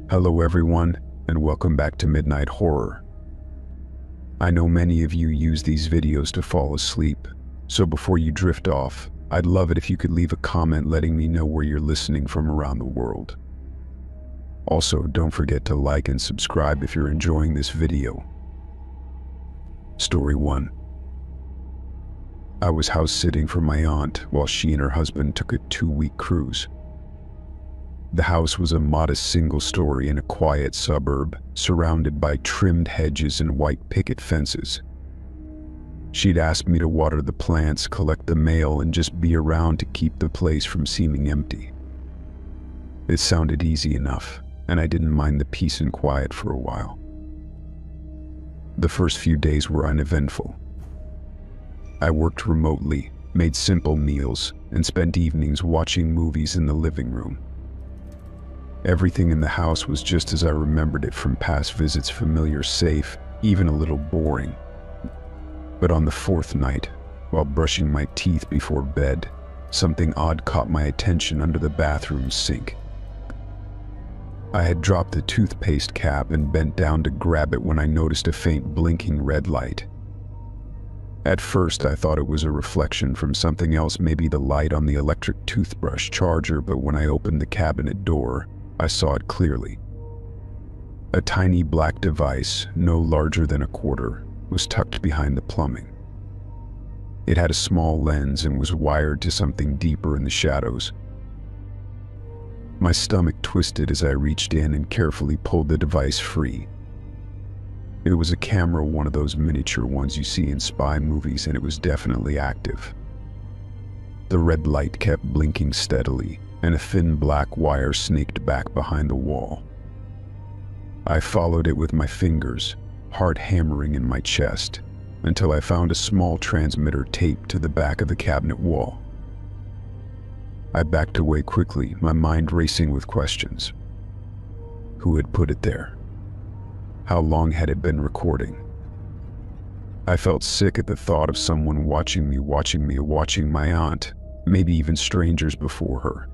Hello everyone, and welcome back to Midnight Horror. I know many of you use these videos to fall asleep, so before you drift off, I'd love it if you could leave a comment letting me know where you're listening from around the world. Also, don't forget to like and subscribe if you're enjoying this video. Story 1. I was house sitting for my aunt while she and her husband took a 2-week cruise. The house was a modest single story in a quiet suburb, surrounded by trimmed hedges and white picket fences. She'd asked me to water the plants, collect the mail, and just be around to keep the place from seeming empty. It sounded easy enough, and I didn't mind the peace and quiet for a while. The first few days were uneventful. I worked remotely, made simple meals, and spent evenings watching movies in the living room. Everything in the house was just as I remembered it from past visits, familiar, safe, even a little boring. But on the 4th night, while brushing my teeth before bed, something odd caught my attention under the bathroom sink. I had dropped the toothpaste cap and bent down to grab it when I noticed a faint blinking red light. At first, I thought it was a reflection from something else, maybe the light on the electric toothbrush charger, but when I opened the cabinet door, I saw it clearly. A tiny black device, no larger than a quarter, was tucked behind the plumbing. It had a small lens and was wired to something deeper in the shadows. My stomach twisted as I reached in and carefully pulled the device free. It was a camera, one of those miniature ones you see in spy movies, and it was definitely active. The red light kept blinking steadily, and a thin black wire snaked back behind the wall. I followed it with my fingers, heart hammering in my chest, until I found a small transmitter taped to the back of the cabinet wall. I backed away quickly, my mind racing with questions. Who had put it there? How long had it been recording? I felt sick at the thought of someone watching my aunt, maybe even strangers before her.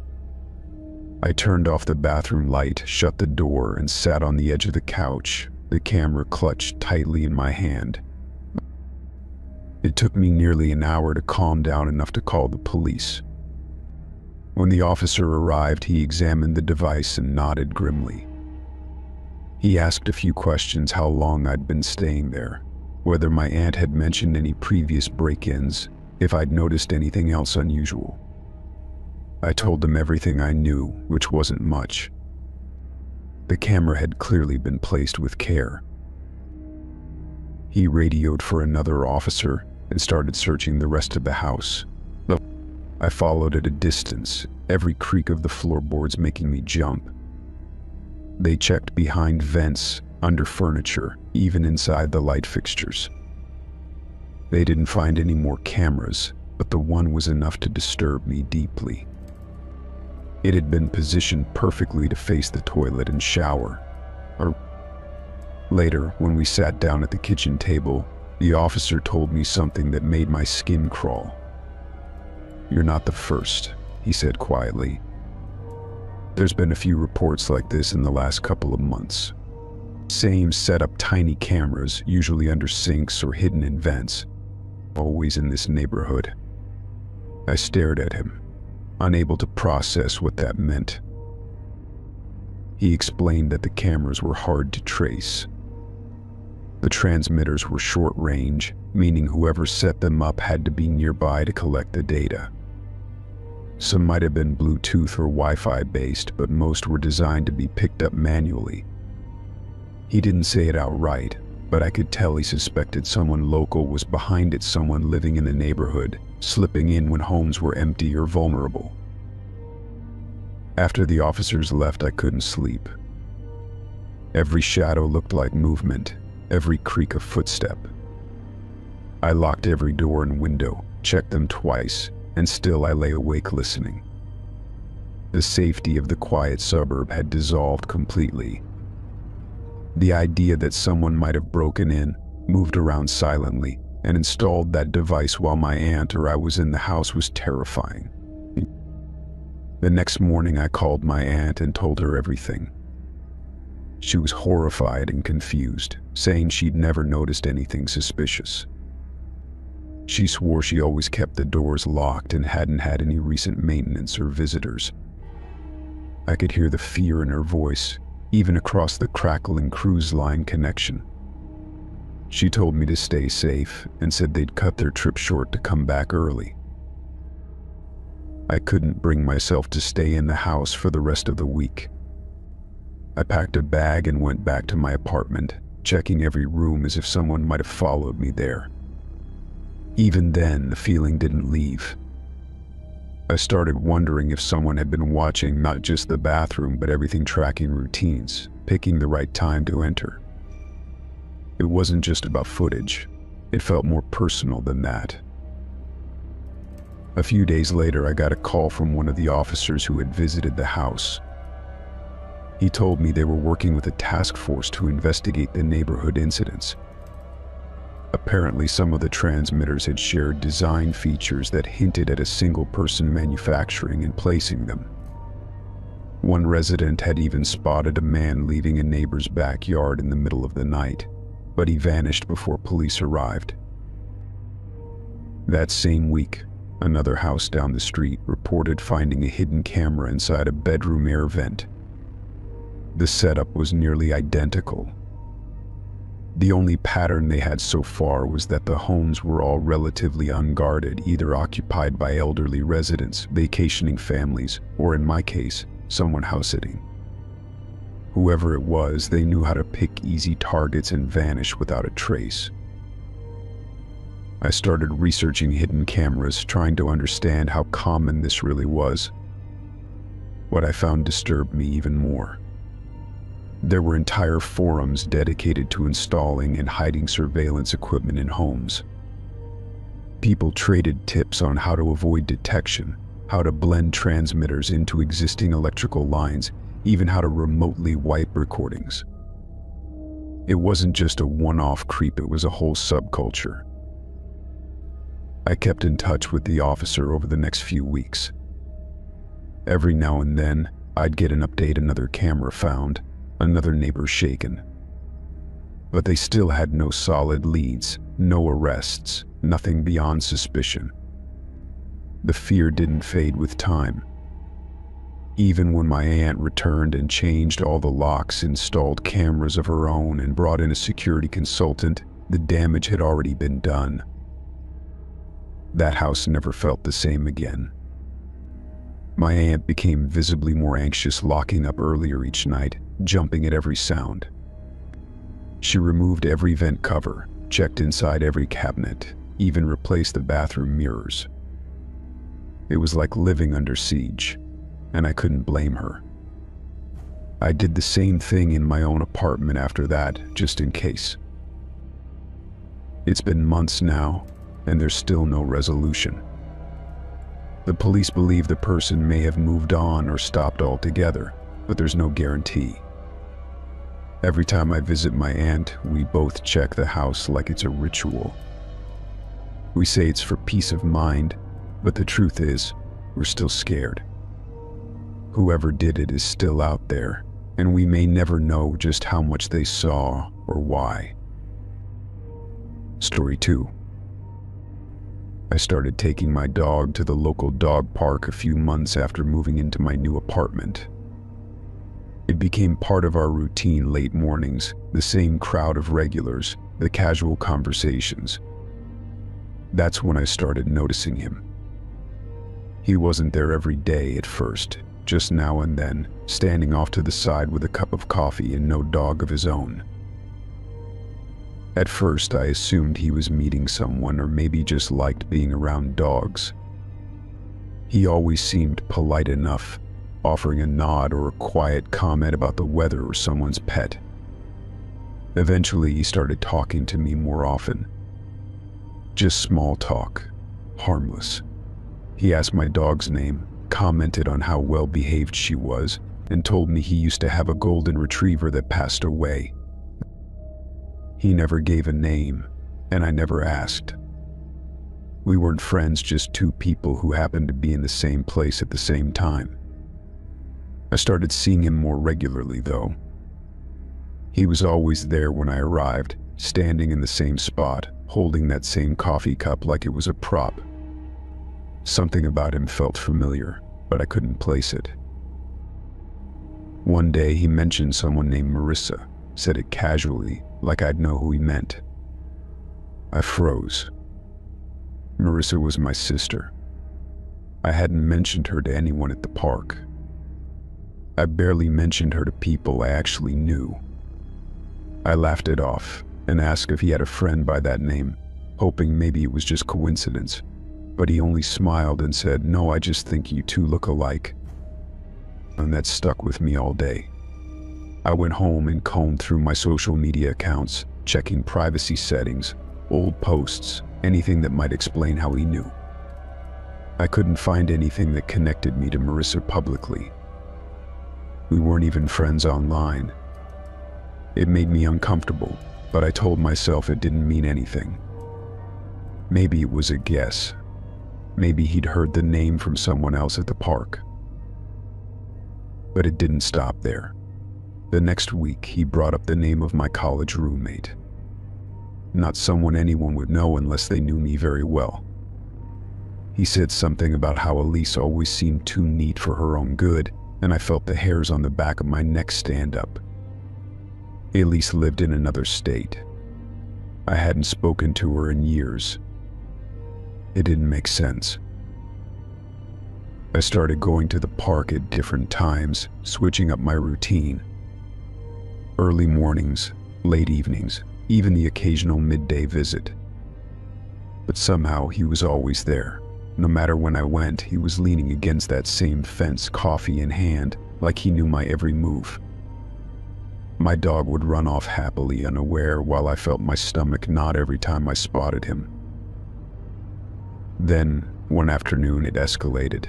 I turned off the bathroom light, shut the door, and sat on the edge of the couch, the camera clutched tightly in my hand. It took me nearly an hour to calm down enough to call the police. When the officer arrived, he examined the device and nodded grimly. He asked a few questions: how long I'd been staying there, whether my aunt had mentioned any previous break-ins, if I'd noticed anything else unusual. I told him everything I knew, which wasn't much. The camera had clearly been placed with care. He radioed for another officer and started searching the rest of the house. I followed at a distance, every creak of the floorboards making me jump. They checked behind vents, under furniture, even inside the light fixtures. They didn't find any more cameras, but the one was enough to disturb me deeply. It had been positioned perfectly to face the toilet and shower. Later, when we sat down at the kitchen table, the officer told me something that made my skin crawl. "You're not the first," he said quietly. "There's been a few reports like this in the last couple of months. Same setup, tiny cameras, usually under sinks or hidden in vents. Always in this neighborhood." I stared at him, unable to process what that meant. He explained that the cameras were hard to trace. The transmitters were short range, meaning whoever set them up had to be nearby to collect the data. Some might have been Bluetooth or Wi-Fi based, but most were designed to be picked up manually. He didn't say it outright, but I could tell he suspected someone local was behind it, someone living in the neighborhood, slipping in when homes were empty or vulnerable. After the officers left, I couldn't sleep. Every shadow looked like movement, every creak a footstep. I locked every door and window, checked them twice, and still I lay awake listening. The safety of the quiet suburb had dissolved completely. The idea that someone might have broken in, moved around silently, and installed that device while my aunt or I was in the house was terrifying. The next morning I called my aunt and told her everything. She was horrified and confused, saying she'd never noticed anything suspicious. She swore she always kept the doors locked and hadn't had any recent maintenance or visitors. I could hear the fear in her voice, even across the crackling cruise line connection. She told me to stay safe and said they'd cut their trip short to come back early. I couldn't bring myself to stay in the house for the rest of the week. I packed a bag and went back to my apartment, checking every room as if someone might have followed me there. Even then, the feeling didn't leave. I started wondering if someone had been watching not just the bathroom but everything, tracking routines, picking the right time to enter. It wasn't just about footage. It felt more personal than that. A few days later, I got a call from one of the officers who had visited the house. He told me they were working with a task force to investigate the neighborhood incidents. Apparently, some of the transmitters had shared design features that hinted at a single person manufacturing and placing them. One resident had even spotted a man leaving a neighbor's backyard in the middle of the night, but he vanished before police arrived. That same week, another house down the street reported finding a hidden camera inside a bedroom air vent. The setup was nearly identical. The only pattern they had so far was that the homes were all relatively unguarded, either occupied by elderly residents, vacationing families, or in my case, someone house-sitting. Whoever it was, they knew how to pick easy targets and vanish without a trace. I started researching hidden cameras, trying to understand how common this really was. What I found disturbed me even more. There were entire forums dedicated to installing and hiding surveillance equipment in homes. People traded tips on how to avoid detection, how to blend transmitters into existing electrical lines, even how to remotely wipe recordings. It wasn't just a one-off creep, it was a whole subculture. I kept in touch with the officer over the next few weeks. Every now and then, I'd get an update: another camera found, another neighbor shaken. But they still had no solid leads, no arrests, nothing beyond suspicion. The fear didn't fade with time. Even when my aunt returned and changed all the locks, installed cameras of her own, and brought in a security consultant, the damage had already been done. That house never felt the same again. My aunt became visibly more anxious, locking up earlier each night, jumping at every sound. She removed every vent cover, checked inside every cabinet, even replaced the bathroom mirrors. It was like living under siege, and I couldn't blame her. I did the same thing in my own apartment after that, just in case. It's been months now, and there's still no resolution. The police believe the person may have moved on or stopped altogether, but there's no guarantee. Every time I visit my aunt, we both check the house like it's a ritual. We say it's for peace of mind, but the truth is, we're still scared. Whoever did it is still out there, and we may never know just how much they saw or why. Story 2. I started taking my dog to the local dog park a few months after moving into my new apartment. It became part of our routine: late mornings, the same crowd of regulars, the casual conversations. That's when I started noticing him. He wasn't there every day at first, just now and then, standing off to the side with a cup of coffee and no dog of his own. At first, I assumed he was meeting someone or maybe just liked being around dogs. He always seemed polite enough, offering a nod or a quiet comment about the weather or someone's pet. Eventually, he started talking to me more often. Just small talk, harmless. He asked my dog's name, commented on how well-behaved she was, and told me he used to have a golden retriever that passed away. He never gave a name, and I never asked. We weren't friends, just two people who happened to be in the same place at the same time. I started seeing him more regularly, though. He was always there when I arrived, standing in the same spot, holding that same coffee cup like it was a prop. Something about him felt familiar, but I couldn't place it. One day he mentioned someone named Marissa, said it casually, like I'd know who he meant. I froze. Marissa was my sister. I hadn't mentioned her to anyone at the park. I barely mentioned her to people I actually knew. I laughed it off and asked if he had a friend by that name, hoping maybe it was just coincidence, but he only smiled and said, "No, I just think you two look alike." And that stuck with me all day. I went home and combed through my social media accounts, checking privacy settings, old posts, anything that might explain how he knew. I couldn't find anything that connected me to Marissa publicly. We weren't even friends online. It made me uncomfortable, but I told myself it didn't mean anything. Maybe it was a guess. Maybe he'd heard the name from someone else at the park. But it didn't stop there. The next week, he brought up the name of my college roommate. Not someone anyone would know unless they knew me very well. He said something about how Elise always seemed too neat for her own good, and I felt the hairs on the back of my neck stand up. Elise lived in another state. I hadn't spoken to her in years. It didn't make sense. I started going to the park at different times, switching up my routine. Early mornings, late evenings, even the occasional midday visit. But somehow he was always there. No matter when I went, he was leaning against that same fence, coffee in hand, like he knew my every move. My dog would run off happily, unaware, while I felt my stomach knot every time I spotted him. Then, one afternoon, it escalated.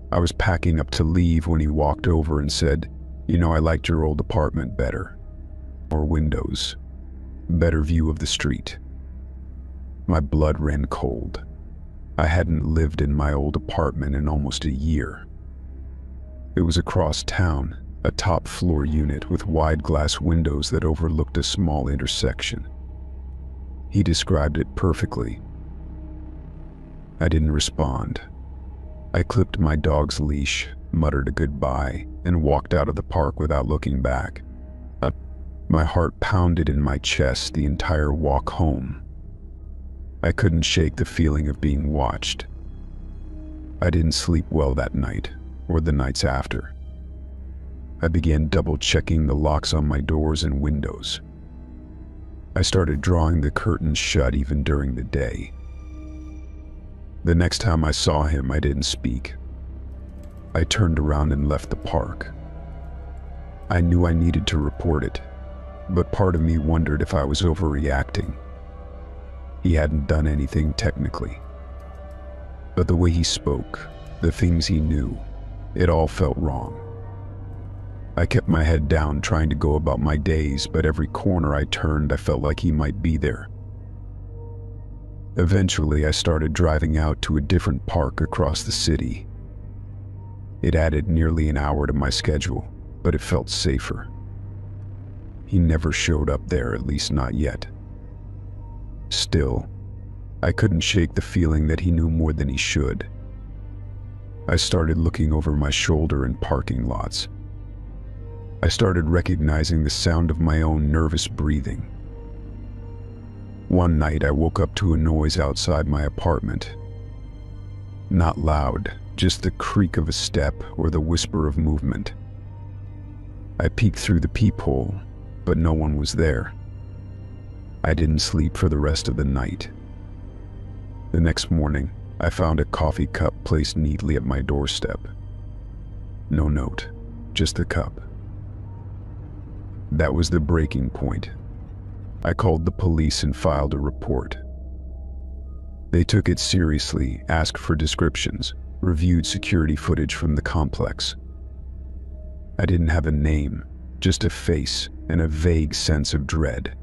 I was packing up to leave when he walked over and said, "You know, I liked your old apartment better. More windows. Better view of the street." My blood ran cold. I hadn't lived in my old apartment in almost a year. It was across town, a top-floor unit with wide glass windows that overlooked a small intersection. He described it perfectly. I didn't respond. I clipped my dog's leash, muttered a goodbye, and walked out of the park without looking back. My heart pounded in my chest the entire walk home. I couldn't shake the feeling of being watched. I didn't sleep well that night, or the nights after. I began double-checking the locks on my doors and windows. I started drawing the curtains shut even during the day. The next time I saw him, I didn't speak. I turned around and left the park. I knew I needed to report it, but part of me wondered if I was overreacting. He hadn't done anything technically. But the way he spoke, the things he knew, it all felt wrong. I kept my head down trying to go about my days, but every corner I turned, I felt like he might be there. Eventually, I started driving out to a different park across the city. It added nearly an hour to my schedule, but it felt safer. He never showed up there, at least not yet. Still, I couldn't shake the feeling that he knew more than he should. I started looking over my shoulder in parking lots. I started recognizing the sound of my own nervous breathing. One night I woke up to a noise outside my apartment. Not loud, just the creak of a step or the whisper of movement. I peeked through the peephole, but no one was there. I didn't sleep for the rest of the night. The next morning, I found a coffee cup placed neatly at my doorstep. No note, just the cup. That was the breaking point. I called the police and filed a report. They took it seriously, asked for descriptions, reviewed security footage from the complex. I didn't have a name, just a face and a vague sense of dread.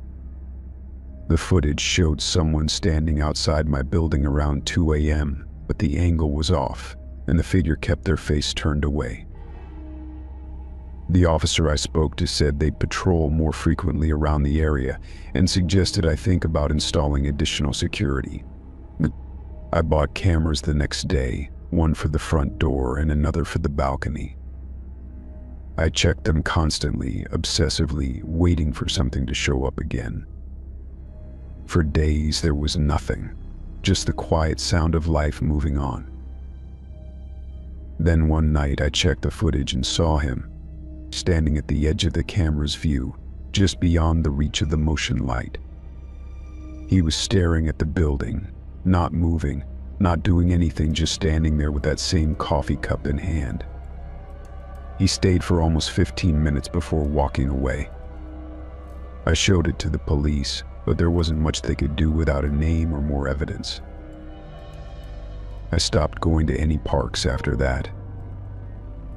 The footage showed someone standing outside my building around 2 a.m., but the angle was off, and the figure kept their face turned away. The officer I spoke to said they'd patrol more frequently around the area and suggested I think about installing additional security. I bought cameras the next day, one for the front door and another for the balcony. I checked them constantly, obsessively, waiting for something to show up again. For days there was nothing, just the quiet sound of life moving on. Then one night I checked the footage and saw him, standing at the edge of the camera's view, just beyond the reach of the motion light. He was staring at the building, not moving, not doing anything, just standing there with that same coffee cup in hand. He stayed for almost 15 minutes before walking away. I showed it to the police, but there wasn't much they could do without a name or more evidence. I stopped going to any parks after that.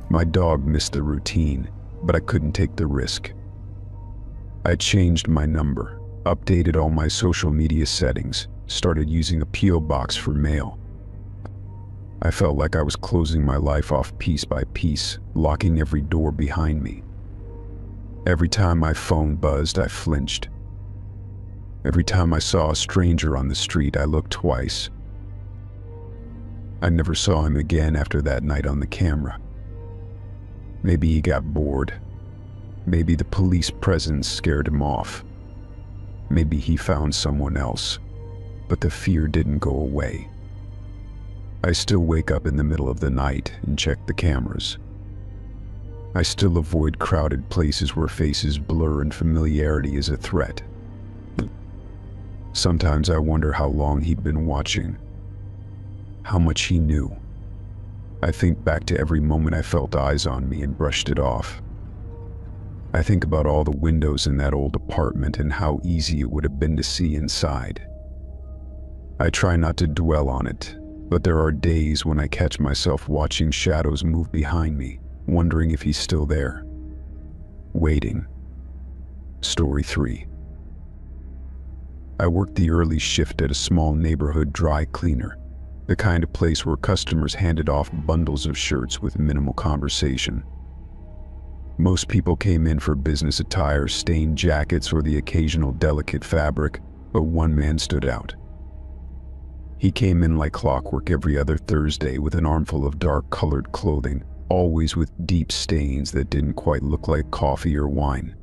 My dog missed the routine, but I couldn't take the risk. I changed my number, updated all my social media settings, started using a P.O. box for mail. I felt like I was closing my life off piece by piece, locking every door behind me. Every time my phone buzzed, I flinched. Every time I saw a stranger on the street, I looked twice. I never saw him again after that night on the camera. Maybe he got bored. Maybe the police presence scared him off. Maybe he found someone else, but the fear didn't go away. I still wake up in the middle of the night and check the cameras. I still avoid crowded places where faces blur and familiarity is a threat. Sometimes I wonder how long he'd been watching, how much he knew. I think back to every moment I felt eyes on me and brushed it off. I think about all the windows in that old apartment and how easy it would have been to see inside. I try not to dwell on it, but there are days when I catch myself watching shadows move behind me, wondering if he's still there. Waiting. Story 3. I worked the early shift at a small neighborhood dry cleaner, the kind of place where customers handed off bundles of shirts with minimal conversation. Most people came in for business attire, stained jackets, or the occasional delicate fabric, but one man stood out. He came in like clockwork every other Thursday with an armful of dark-colored clothing, always with deep stains that didn't quite look like coffee or wine.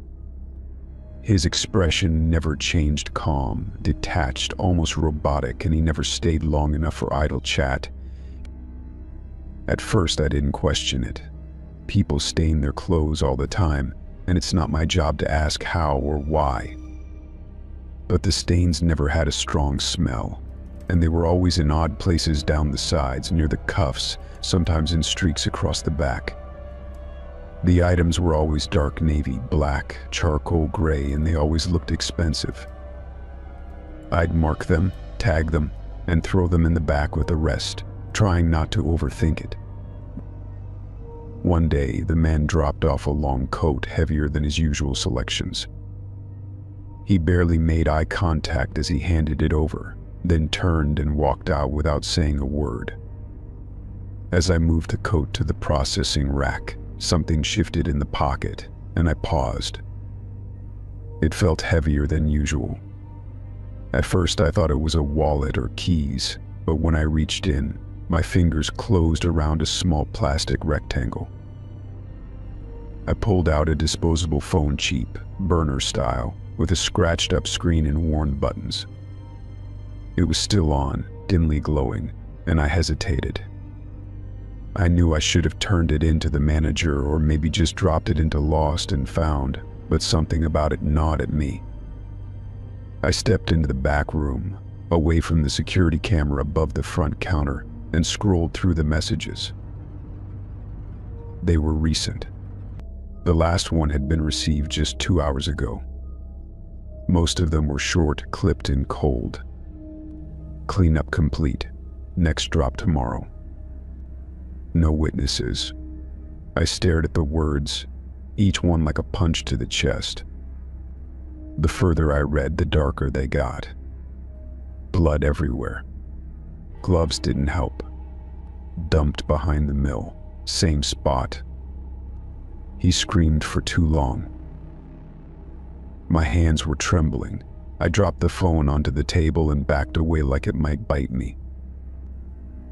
His expression never changed, calm, detached, almost robotic, and he never stayed long enough for idle chat. At first, I didn't question it. People stain their clothes all the time, and it's not my job to ask how or why. But the stains never had a strong smell, and they were always in odd places down the sides, near the cuffs, sometimes in streaks across the back. The items were always dark navy, black, charcoal gray, and they always looked expensive. I'd mark them, tag them, and throw them in the back with the rest, trying not to overthink it. One day, the man dropped off a long coat heavier than his usual selections. He barely made eye contact as he handed it over, then turned and walked out without saying a word. As I moved the coat to the processing rack, something shifted in the pocket, and I paused. It felt heavier than usual. At first I thought it was a wallet or keys, but when I reached in, my fingers closed around a small plastic rectangle. I pulled out a disposable phone, cheap, burner style, with a scratched-up screen and worn buttons. It was still on, dimly glowing, and I hesitated. I knew I should have turned it in to the manager or maybe just dropped it into Lost and Found, but something about it gnawed at me. I stepped into the back room, away from the security camera above the front counter, and scrolled through the messages. They were recent. The last one had been received just 2 hours ago. Most of them were short, clipped, and cold. Cleanup complete. Next drop tomorrow. No witnesses. I stared at the words, each one like a punch to the chest. The further I read, the darker they got. Blood everywhere. Gloves didn't help. Dumped behind the mill. Same spot. He screamed for too long. My hands were trembling. I dropped the phone onto the table and backed away like it might bite me.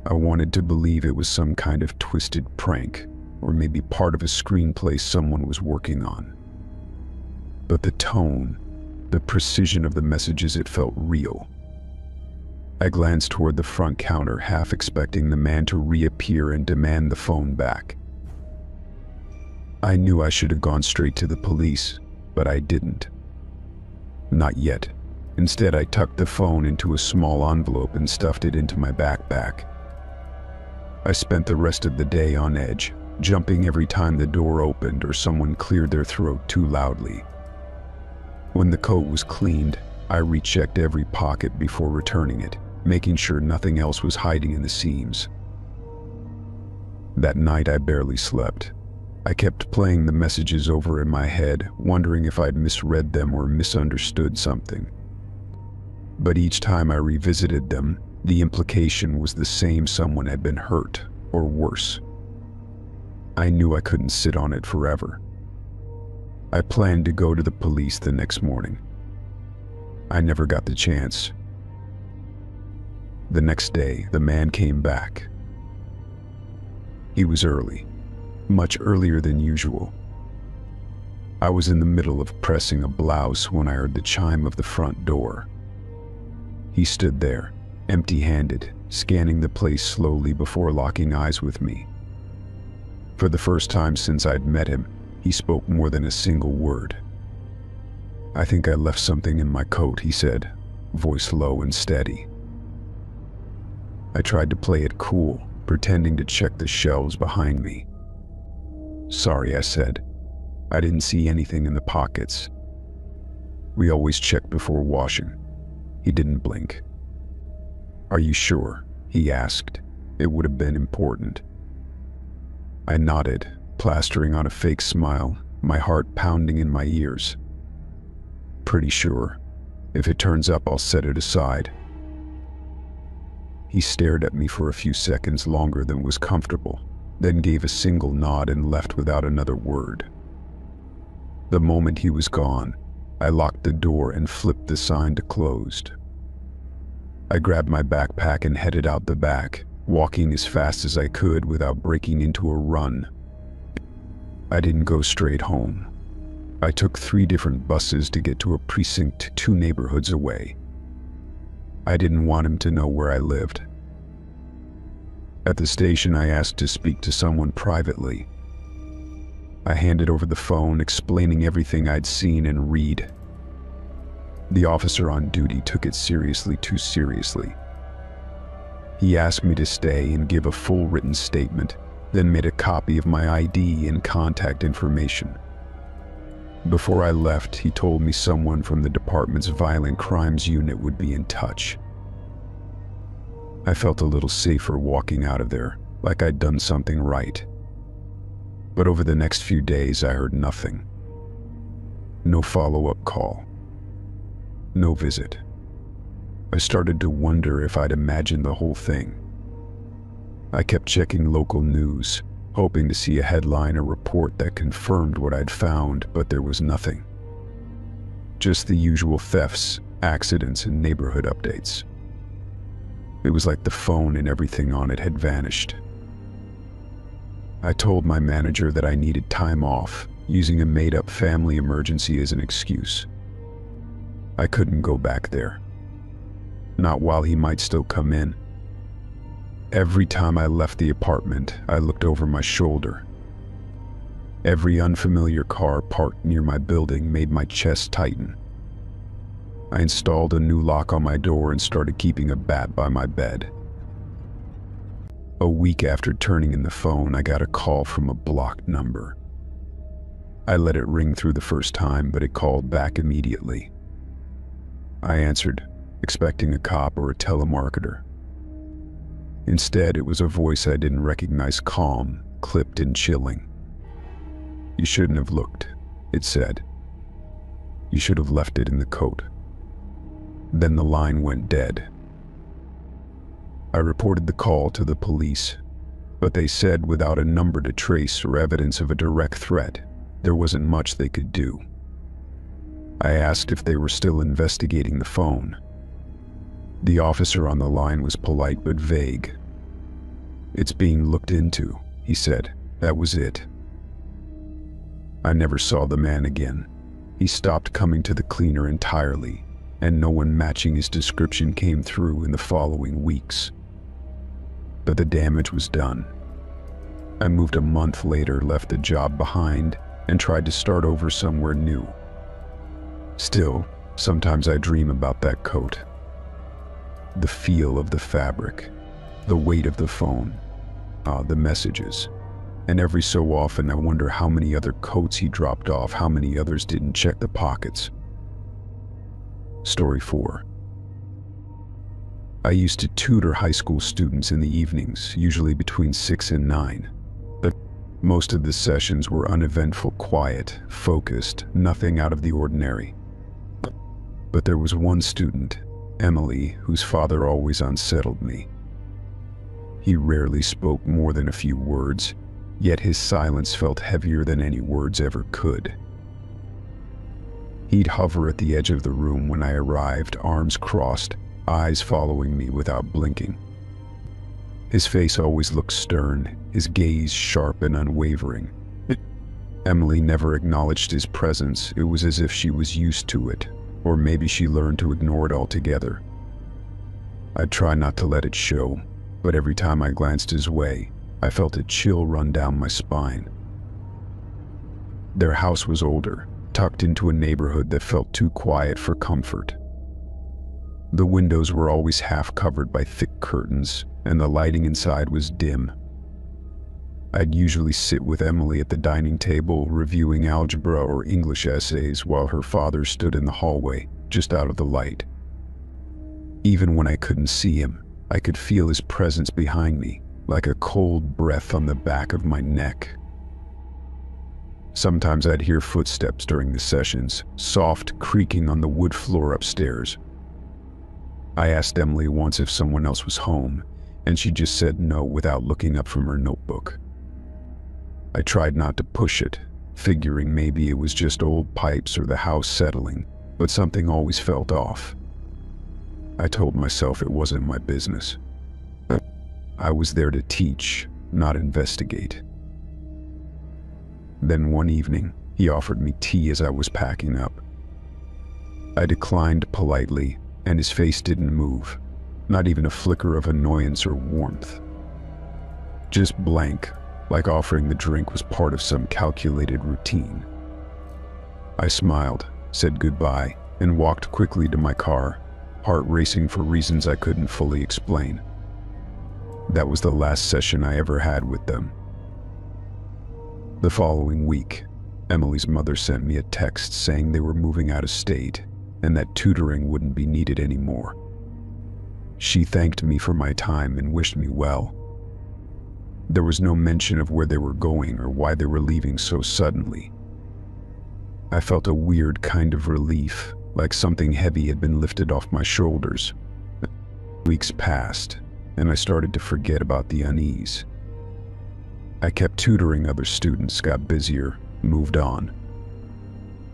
I wanted to believe it was some kind of twisted prank, or maybe part of a screenplay someone was working on. But the tone, the precision of the messages, it felt real. I glanced toward the front counter, half expecting the man to reappear and demand the phone back. I knew I should have gone straight to the police, but I didn't. Not yet. Instead, I tucked the phone into a small envelope and stuffed it into my backpack. I spent the rest of the day on edge, jumping every time the door opened or someone cleared their throat too loudly. When the coat was cleaned, I rechecked every pocket before returning it, making sure nothing else was hiding in the seams. That night I barely slept. I kept playing the messages over in my head, wondering if I'd misread them or misunderstood something. But each time I revisited them, the implication was the same: someone had been hurt, or worse. I knew I couldn't sit on it forever. I planned to go to the police the next morning. I never got the chance. The next day, the man came back. He was early, much earlier than usual. I was in the middle of pressing a blouse when I heard the chime of the front door. He stood there, empty-handed, scanning the place slowly before locking eyes with me. For the first time since I'd met him, he spoke more than a single word. "I think I left something in my coat," he said, voice low and steady. I tried to play it cool, pretending to check the shelves behind me. "Sorry," I said. "I didn't see anything in the pockets." "We always check before washing." He didn't blink. "Are you sure?" he asked. It would have been important. I nodded, plastering on a fake smile, my heart pounding in my ears. "Pretty sure. If it turns up, I'll set it aside." He stared at me for a few seconds longer than was comfortable, then gave a single nod and left without another word. The moment he was gone, I locked the door and flipped the sign to closed. I grabbed my backpack and headed out the back, walking as fast as I could without breaking into a run. I didn't go straight home. I took 3 different buses to get to a precinct 2 neighborhoods away. I didn't want him to know where I lived. At the station, I asked to speak to someone privately. I handed over the phone, explaining everything I'd seen and read. The officer on duty took it seriously, too seriously. He asked me to stay and give a full written statement, then made a copy of my ID and contact information. Before I left, he told me someone from the department's violent crimes unit would be in touch. I felt a little safer walking out of there, like I'd done something right. But over the next few days, I heard nothing. No follow-up call. No visit. I started to wonder if I'd imagined the whole thing. I kept checking local news, hoping to see a headline or report that confirmed what I'd found, but there was nothing. Just the usual thefts, accidents, and neighborhood updates. It was like the phone and everything on it had vanished. I told my manager that I needed time off, using a made-up family emergency as an excuse. I couldn't go back there. Not while he might still come in. Every time I left the apartment, I looked over my shoulder. Every unfamiliar car parked near my building made my chest tighten. I installed a new lock on my door and started keeping a bat by my bed. A week after turning in the phone, I got a call from a blocked number. I let it ring through the first time, but it called back immediately. I answered, expecting a cop or a telemarketer. Instead, it was a voice I didn't recognize, calm, clipped, and chilling. "You shouldn't have looked," it said. "You should have left it in the coat." Then the line went dead. I reported the call to the police, but they said without a number to trace or evidence of a direct threat, There wasn't much they could do. I asked if they were still investigating the phone. The officer on the line was polite but vague. "It's being looked into," he said. That was it. I never saw the man again. He stopped coming to the cleaner entirely, and no one matching his description came through in the following weeks. But the damage was done. I moved a month later, left the job behind, and tried to start over somewhere new. Still, sometimes I dream about that coat. The feel of the fabric, the weight of the phone, the messages. And every so often I wonder how many other coats he dropped off, how many others didn't check the pockets. Story 4. I used to tutor high school students in the evenings, usually between 6 and 9. But most of the sessions were uneventful, quiet, focused, nothing out of the ordinary. But there was one student, Emily, whose father always unsettled me. He rarely spoke more than a few words, yet his silence felt heavier than any words ever could. He'd hover at the edge of the room when I arrived, arms crossed, eyes following me without blinking. His face always looked stern, his gaze sharp and unwavering. Emily never acknowledged his presence. It was as if she was used to it, or maybe she learned to ignore it altogether. I'd try not to let it show, but every time I glanced his way, I felt a chill run down my spine. Their house was older, tucked into a neighborhood that felt too quiet for comfort. The windows were always half covered by thick curtains, and the lighting inside was dim. I'd usually sit with Emily at the dining table, reviewing algebra or English essays, while her father stood in the hallway, just out of the light. Even when I couldn't see him, I could feel his presence behind me, like a cold breath on the back of my neck. Sometimes I'd hear footsteps during the sessions, soft creaking on the wood floor upstairs. I asked Emily once if someone else was home, and she just said no without looking up from her notebook. I tried not to push it, figuring maybe it was just old pipes or the house settling, but something always felt off. I told myself it wasn't my business. I was there to teach, not investigate. Then one evening, he offered me tea as I was packing up. I declined politely, and his face didn't move, not even a flicker of annoyance or warmth. Just blank, like offering the drink was part of some calculated routine. I smiled, said goodbye, and walked quickly to my car, heart racing for reasons I couldn't fully explain. That was the last session I ever had with them. The following week, Emily's mother sent me a text saying they were moving out of state and that tutoring wouldn't be needed anymore. She thanked me for my time and wished me well. There was no mention of where they were going or why they were leaving so suddenly. I felt a weird kind of relief, like something heavy had been lifted off my shoulders. Weeks passed, and I started to forget about the unease. I kept tutoring other students, got busier, moved on.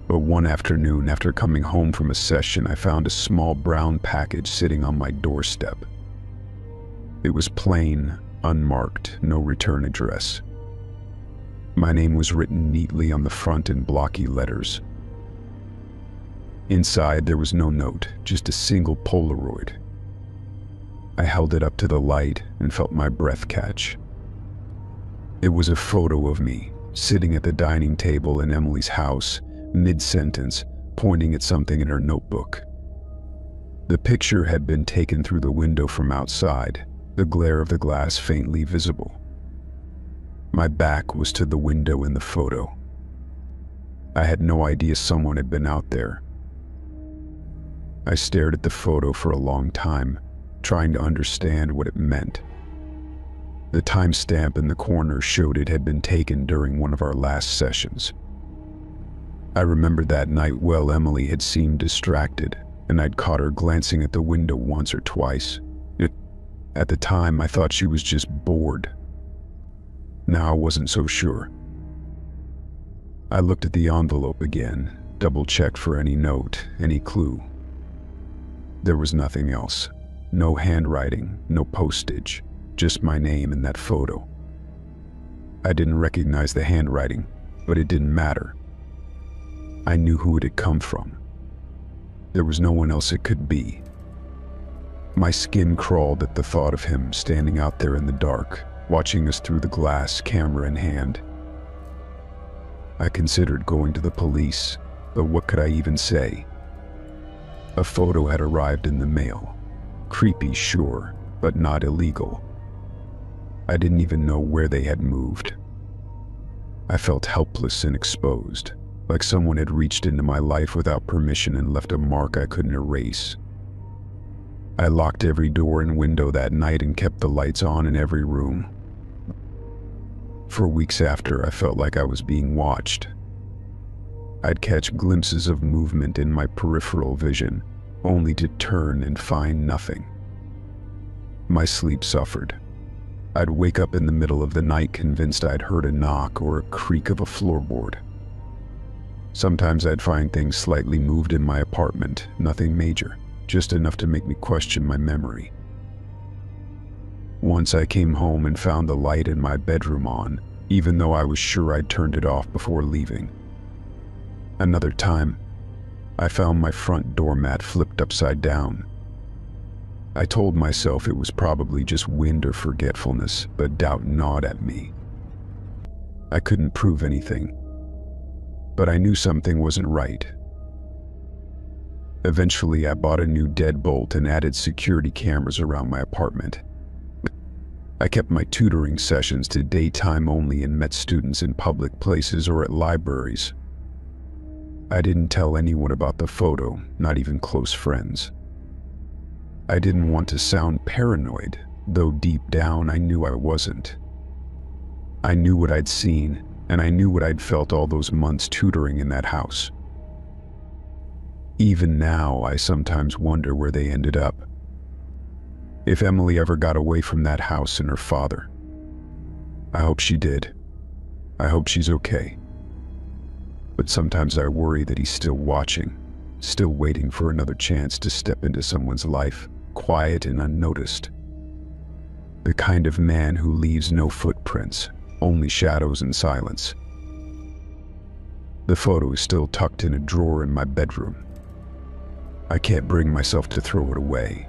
But one afternoon, after coming home from a session, I found a small brown package sitting on my doorstep. It was plain, unmarked, no return address. My name was written neatly on the front in blocky letters. Inside, there was no note, just a single Polaroid. I held it up to the light and felt my breath catch. It was a photo of me, sitting at the dining table in Emily's house, mid-sentence, pointing at something in her notebook. The picture had been taken through the window from outside, the glare of the glass faintly visible. My back was to the window in the photo. I had no idea someone had been out there. I stared at the photo for a long time, trying to understand what it meant. The timestamp in the corner showed it had been taken during one of our last sessions. I remembered that night well. Emily had seemed distracted, and I'd caught her glancing at the window once or twice. At the time, I thought she was just bored. Now I wasn't so sure. I looked at the envelope again, double-checked for any note, any clue. There was nothing else. No handwriting, no postage, just my name and that photo. I didn't recognize the handwriting, but it didn't matter. I knew who it had come from. There was no one else it could be. My skin crawled at the thought of him standing out there in the dark, watching us through the glass, camera in hand. I considered going to the police, but what could I even say? A photo had arrived in the mail. Creepy, sure, but not illegal. I didn't even know where they had moved. I felt helpless and exposed, like someone had reached into my life without permission and left a mark I couldn't erase. I locked every door and window that night and kept the lights on in every room. For weeks after, I felt like I was being watched. I'd catch glimpses of movement in my peripheral vision, only to turn and find nothing. My sleep suffered. I'd wake up in the middle of the night convinced I'd heard a knock or a creak of a floorboard. Sometimes I'd find things slightly moved in my apartment, nothing major, just enough to make me question my memory. Once I came home and found the light in my bedroom on, even though I was sure I'd turned it off before leaving. Another time, I found my front doormat flipped upside down. I told myself it was probably just wind or forgetfulness, but doubt gnawed at me. I couldn't prove anything, but I knew something wasn't right. Eventually, I bought a new deadbolt and added security cameras around my apartment. I kept my tutoring sessions to daytime only and met students in public places or at libraries. I didn't tell anyone about the photo, not even close friends. I didn't want to sound paranoid, though deep down I knew I wasn't. I knew what I'd seen, and I knew what I'd felt all those months tutoring in that house. Even now, I sometimes wonder where they ended up. If Emily ever got away from that house and her father. I hope she did. I hope she's okay. But sometimes I worry that he's still watching, still waiting for another chance to step into someone's life, quiet and unnoticed. The kind of man who leaves no footprints, only shadows and silence. The photo is still tucked in a drawer in my bedroom. I can't bring myself to throw it away.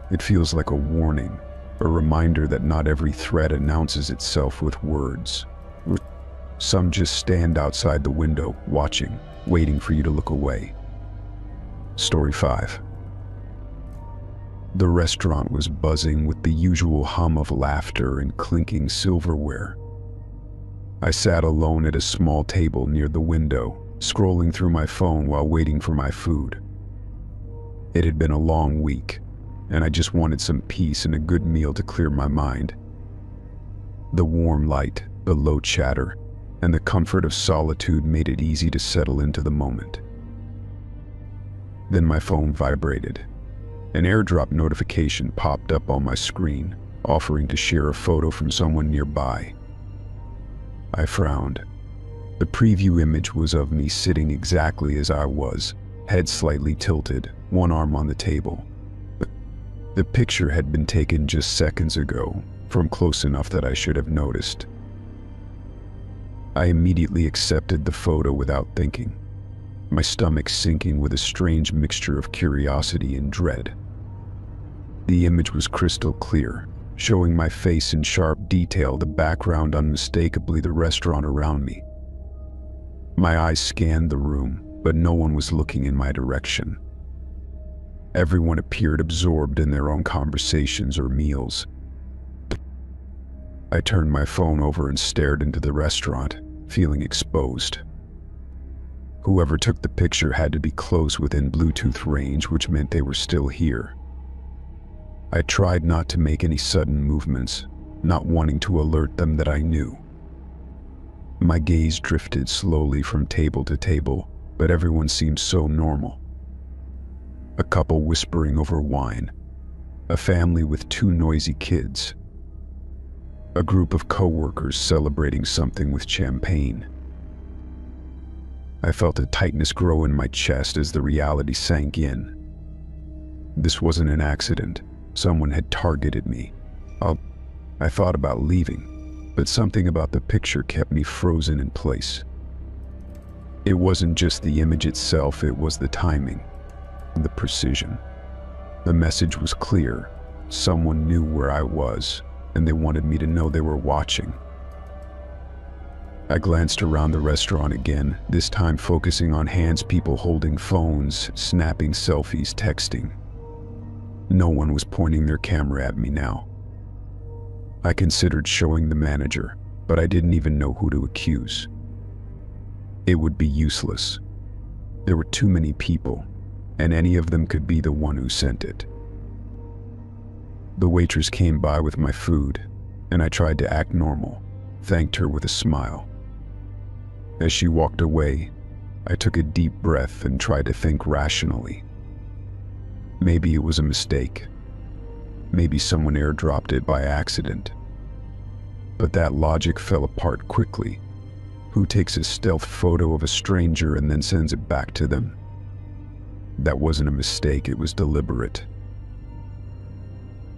It feels like a warning, a reminder that not every threat announces itself with words. Some just stand outside the window, watching, waiting for you to look away. Story 5. The restaurant was buzzing with the usual hum of laughter and clinking silverware. I sat alone at a small table near the window, scrolling through my phone while waiting for my food. It had been a long week, and I just wanted some peace and a good meal to clear my mind. The warm light, the low chatter, and the comfort of solitude made it easy to settle into the moment. Then my phone vibrated. An airdrop notification popped up on my screen, offering to share a photo from someone nearby. I frowned. The preview image was of me sitting exactly as I was, head slightly tilted, one arm on the table. The picture had been taken just seconds ago, from close enough that I should have noticed. I immediately accepted the photo without thinking, my stomach sinking with a strange mixture of curiosity and dread. The image was crystal clear, showing my face in sharp detail, the background unmistakably the restaurant around me. My eyes scanned the room, but no one was looking in my direction. Everyone appeared absorbed in their own conversations or meals. I turned my phone over and stared into the restaurant, feeling exposed. Whoever took the picture had to be close within Bluetooth range, which meant they were still here. I tried not to make any sudden movements, not wanting to alert them that I knew. My gaze drifted slowly from table to table, but everyone seemed so normal. A couple whispering over wine, a family with 2 noisy kids, a group of coworkers celebrating something with champagne. I felt a tightness grow in my chest as the reality sank in. This wasn't an accident. Someone had targeted me. I thought about leaving, but something about the picture kept me frozen in place. It wasn't just the image itself, it was the timing, the precision. The message was clear. Someone knew where I was, and they wanted me to know they were watching. I glanced around the restaurant again, this time focusing on hands, people holding phones, snapping selfies, texting. No one was pointing their camera at me now. I considered showing the manager, but I didn't even know who to accuse. It would be useless. There were too many people, and any of them could be the one who sent it. The waitress came by with my food, and I tried to act normal, thanked her with a smile. As she walked away, I took a deep breath and tried to think rationally. Maybe it was a mistake. Maybe someone airdropped it by accident. But that logic fell apart quickly. Who takes a stealth photo of a stranger and then sends it back to them? That wasn't a mistake, it was deliberate.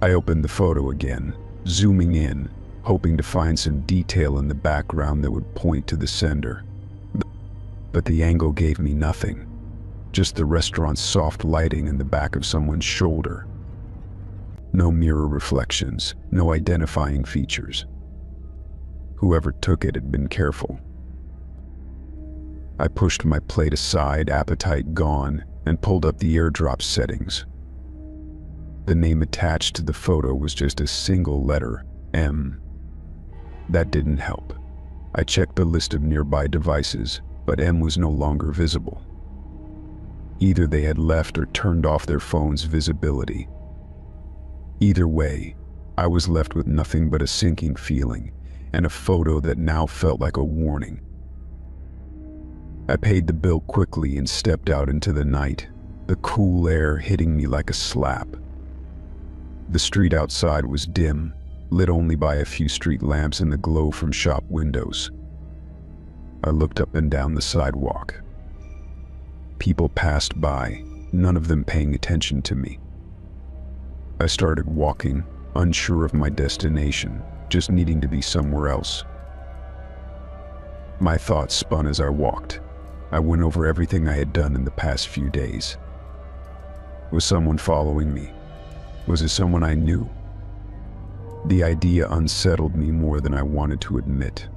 I opened the photo again, zooming in, hoping to find some detail in the background that would point to the sender. But the angle gave me nothing, just the restaurant's soft lighting and the back of someone's shoulder. No mirror reflections, no identifying features. Whoever took it had been careful. I pushed my plate aside, appetite gone, and pulled up the airdrop settings. The name attached to the photo was just a single letter, M. That didn't help. I checked the list of nearby devices, but M was no longer visible. Either they had left or turned off their phone's visibility. Either way, I was left with nothing but a sinking feeling, and a photo that now felt like a warning. I paid the bill quickly and stepped out into the night, the cool air hitting me like a slap. The street outside was dim, lit only by a few street lamps and the glow from shop windows. I looked up and down the sidewalk. People passed by, none of them paying attention to me. I started walking, unsure of my destination, just needing to be somewhere else. My thoughts spun as I walked. I went over everything I had done in the past few days. Was someone following me? Was it someone I knew? The idea unsettled me more than I wanted to admit.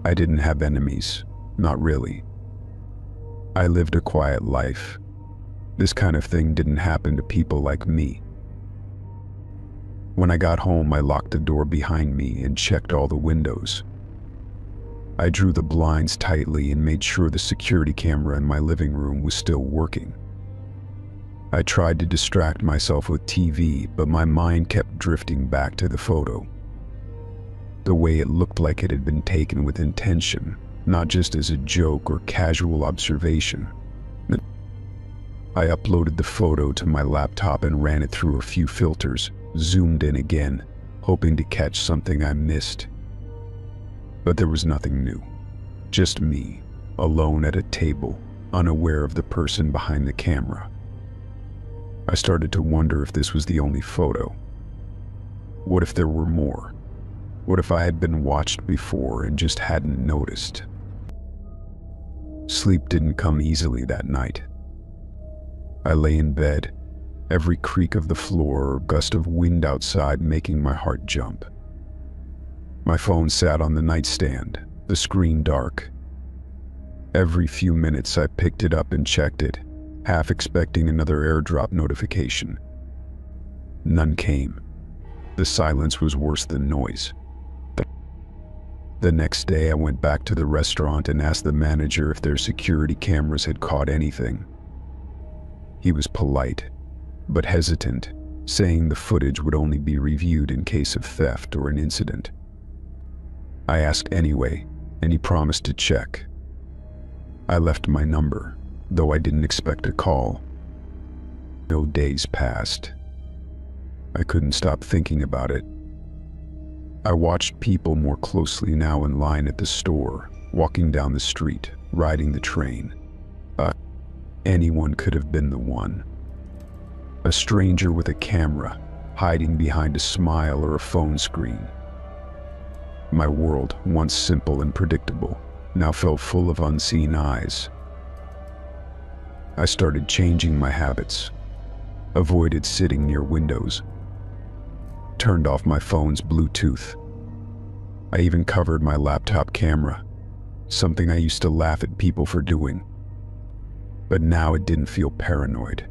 I didn't have enemies, not really. I lived a quiet life. This kind of thing didn't happen to people like me. When I got home, I locked the door behind me and checked all the windows. I drew the blinds tightly and made sure the security camera in my living room was still working. I tried to distract myself with TV, but my mind kept drifting back to the photo. The way it looked like it had been taken with intention, not just as a joke or casual observation. I uploaded the photo to my laptop and ran it through a few filters, zoomed in again, hoping to catch something I missed. But there was nothing new. Just me, alone at a table, unaware of the person behind the camera. I started to wonder if this was the only photo. What if there were more? What if I had been watched before and just hadn't noticed? Sleep didn't come easily that night. I lay in bed, every creak of the floor or gust of wind outside making my heart jump. My phone sat on the nightstand, the screen dark. Every few minutes I picked it up and checked it, half expecting another airdrop notification. None came. The silence was worse than noise. The next day I went back to the restaurant and asked the manager if their security cameras had caught anything. He was polite, but hesitant, saying the footage would only be reviewed in case of theft or an incident. I asked anyway, and he promised to check. I left my number, though I didn't expect a call. No days passed. I couldn't stop thinking about it. I watched people more closely now in line at the store, walking down the street, riding the train. Anyone could have been the one. A stranger with a camera, hiding behind a smile or a phone screen. My world, once simple and predictable, now felt full of unseen eyes. I started changing my habits, avoided sitting near windows, turned off my phone's Bluetooth. I even covered my laptop camera, something I used to laugh at people for doing. But now it didn't feel paranoid.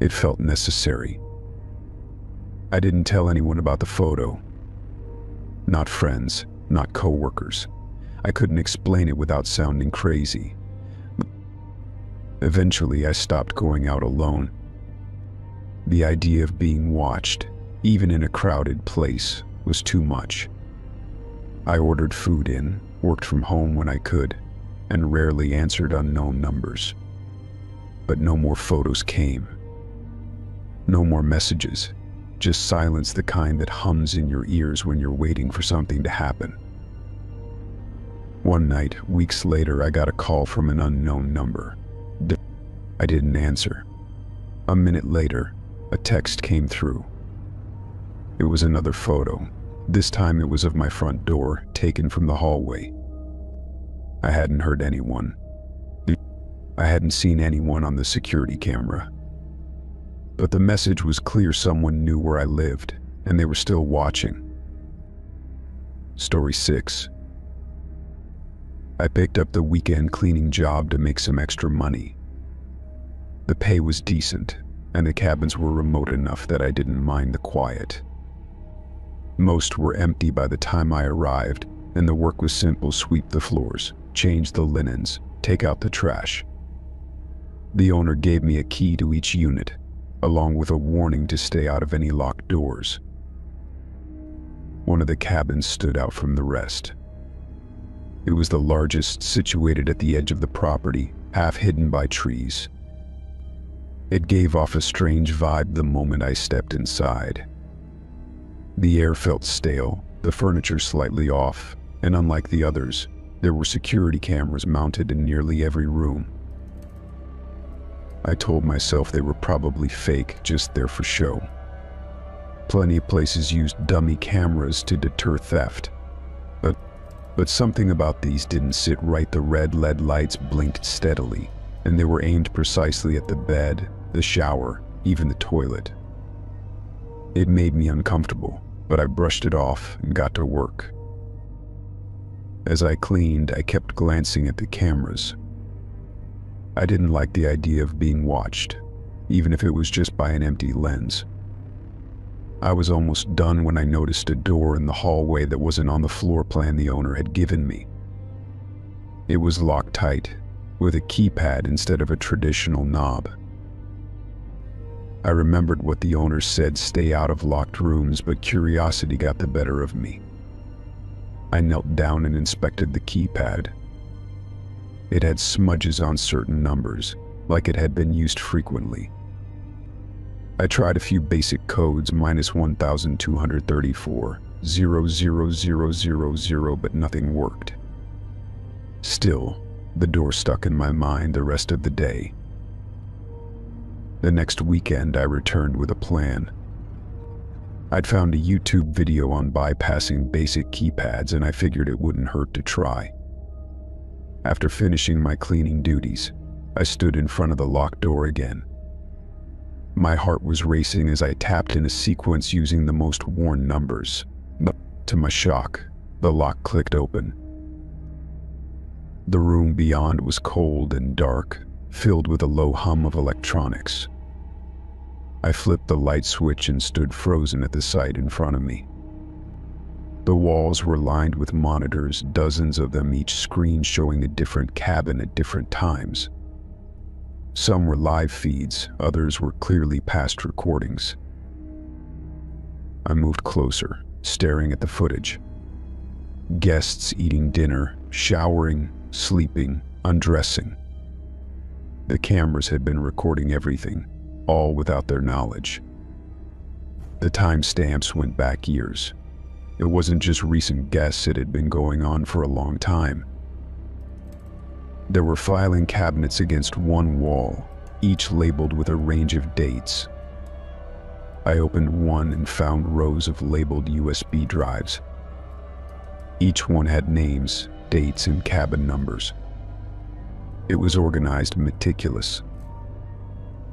It felt necessary. I didn't tell anyone about the photo. Not friends, not coworkers. I couldn't explain it without sounding crazy. Eventually, I stopped going out alone. The idea of being watched, even in a crowded place, was too much. I ordered food in, worked from home when I could, and rarely answered unknown numbers. But no more photos came. No more messages, just silence, the kind that hums in your ears when you're waiting for something to happen. One night, weeks later, I got a call from an unknown number. I didn't answer. A minute later, a text came through. It was another photo. This time it was of my front door, taken from the hallway. I hadn't heard anyone. I hadn't seen anyone on the security camera. But the message was clear: someone knew where I lived, and they were still watching. Story 6. I picked up the weekend cleaning job to make some extra money. The pay was decent, and the cabins were remote enough that I didn't mind the quiet. Most were empty by the time I arrived, and the work was simple: sweep the floors, change the linens, take out the trash. The owner gave me a key to each unit, along with a warning to stay out of any locked doors. One of the cabins stood out from the rest. It was the largest, situated at the edge of the property, half hidden by trees. It gave off a strange vibe the moment I stepped inside. The air felt stale, the furniture slightly off, and unlike the others, there were security cameras mounted in nearly every room. I told myself they were probably fake, just there for show. Plenty of places used dummy cameras to deter theft. But something about these didn't sit right. The red LED lights blinked steadily, and they were aimed precisely at the bed, the shower, even the toilet. It made me uncomfortable, but I brushed it off and got to work. As I cleaned, I kept glancing at the cameras. I didn't like the idea of being watched, even if it was just by an empty lens. I was almost done when I noticed a door in the hallway that wasn't on the floor plan the owner had given me. It was locked tight, with a keypad instead of a traditional knob. I remembered what the owner said: stay out of locked rooms, but curiosity got the better of me. I knelt down and inspected the keypad. It had smudges on certain numbers, like it had been used frequently. I tried a few basic codes: -1234, 00000, but nothing worked. Still, the door stuck in my mind the rest of the day. The next weekend, I returned with a plan. I'd found a YouTube video on bypassing basic keypads, and I figured it wouldn't hurt to try. After finishing my cleaning duties, I stood in front of the locked door again. My heart was racing as I tapped in a sequence using the most worn numbers. But to my shock, the lock clicked open. The room beyond was cold and dark, filled with a low hum of electronics. I flipped the light switch and stood frozen at the sight in front of me. The walls were lined with monitors, dozens of them, each screen showing a different cabin at different times. Some were live feeds, others were clearly past recordings. I moved closer, staring at the footage. Guests eating dinner, showering, sleeping, undressing. The cameras had been recording everything, all without their knowledge. The timestamps went back years. It wasn't just recent guests, it had been going on for a long time. There were filing cabinets against one wall, each labeled with a range of dates. I opened one and found rows of labeled USB drives. Each one had names, dates, and cabin numbers. It was organized meticulous.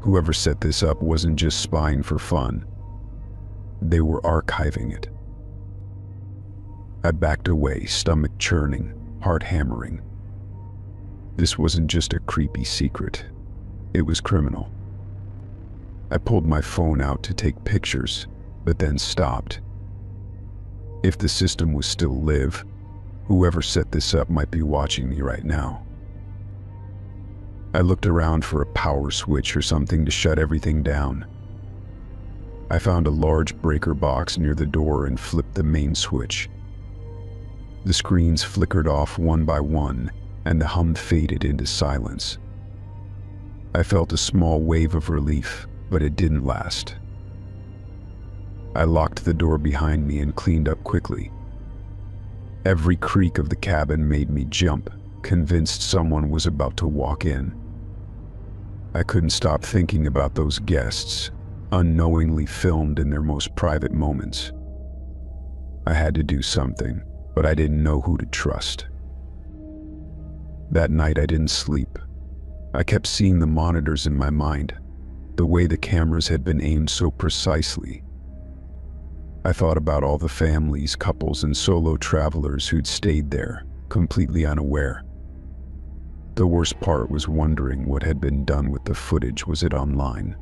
Whoever set this up wasn't just spying for fun. They were archiving it. I backed away, stomach churning, heart hammering. This wasn't just a creepy secret. It was criminal. I pulled my phone out to take pictures, but then stopped. If the system was still live, whoever set this up might be watching me right now. I looked around for a power switch or something to shut everything down. I found a large breaker box near the door and flipped the main switch. The screens flickered off one by one, and the hum faded into silence. I felt a small wave of relief, but it didn't last. I locked the door behind me and cleaned up quickly. Every creak of the cabin made me jump, convinced someone was about to walk in. I couldn't stop thinking about those guests, unknowingly filmed in their most private moments. I had to do something, but I didn't know who to trust. That night I didn't sleep. I kept seeing the monitors in my mind, the way the cameras had been aimed so precisely. I thought about all the families, couples, and solo travelers who'd stayed there, completely unaware. The worst part was wondering what had been done with the footage. Was it online?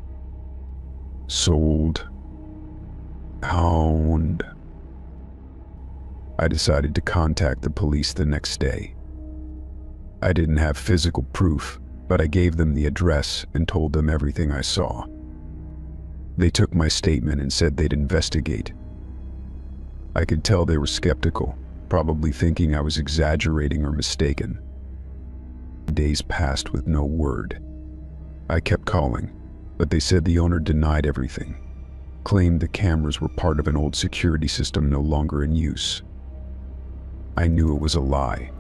Sold? Owned? I decided to contact the police the next day. I didn't have physical proof, but I gave them the address and told them everything I saw. They took my statement and said they'd investigate. I could tell they were skeptical, probably thinking I was exaggerating or mistaken. Days passed with no word. I kept calling, but they said the owner denied everything, claimed the cameras were part of an old security system no longer in use. I knew it was a lie.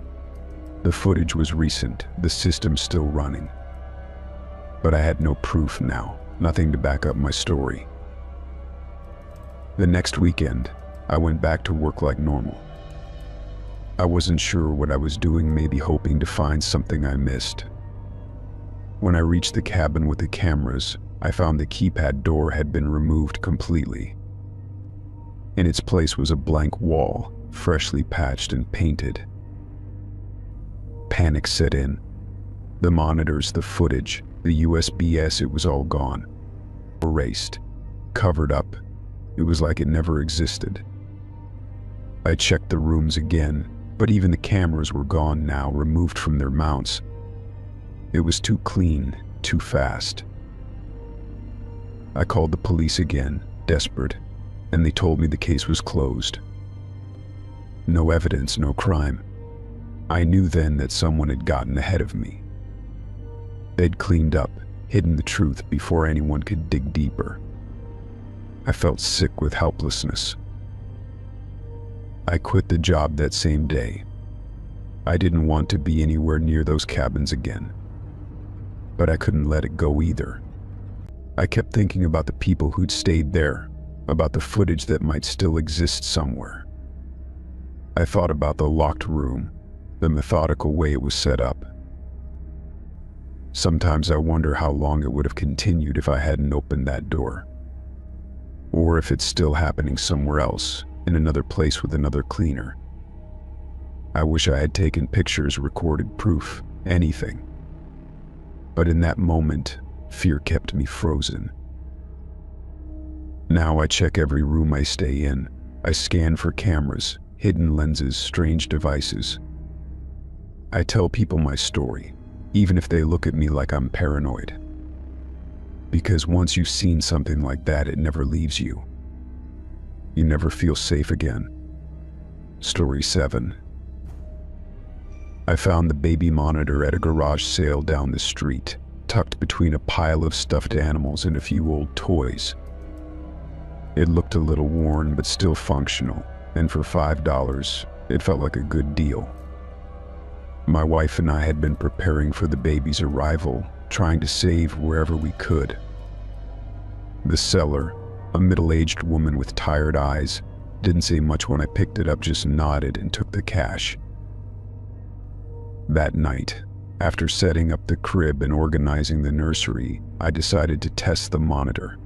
The footage was recent, the system still running. But I had no proof now, nothing to back up my story. The next weekend, I went back to work like normal. I wasn't sure what I was doing, maybe hoping to find something I missed. When I reached the cabin with the cameras, I found the keypad door had been removed completely. In its place was a blank wall, freshly patched and painted. Panic set in. The monitors, the footage, the USBs, it was all gone. Erased. Covered up. It was like it never existed. I checked the rooms again, but even the cameras were gone now, removed from their mounts. It was too clean, too fast. I called the police again, desperate, and they told me the case was closed. No evidence, no crime. I knew then that someone had gotten ahead of me. They'd cleaned up, hidden the truth before anyone could dig deeper. I felt sick with helplessness. I quit the job that same day. I didn't want to be anywhere near those cabins again. But I couldn't let it go either. I kept thinking about the people who'd stayed there, about the footage that might still exist somewhere. I thought about the locked room, the methodical way it was set up. Sometimes I wonder how long it would have continued if I hadn't opened that door. Or if it's still happening somewhere else, in another place with another cleaner. I wish I had taken pictures, recorded proof, anything. But in that moment, fear kept me frozen. Now I check every room I stay in. I scan for cameras, hidden lenses, strange devices. I tell people my story, even if they look at me like I'm paranoid. Because once you've seen something like that, it never leaves you. You never feel safe again. Story 7. I found the baby monitor at a garage sale down the street, tucked between a pile of stuffed animals and a few old toys. It looked a little worn but still functional, and for $5, it felt like a good deal. My wife and I had been preparing for the baby's arrival, trying to save wherever we could. The seller, a middle-aged woman with tired eyes, didn't say much when I picked it up, just nodded and took the cash. That night, after setting up the crib and organizing the nursery, I decided to test the monitor.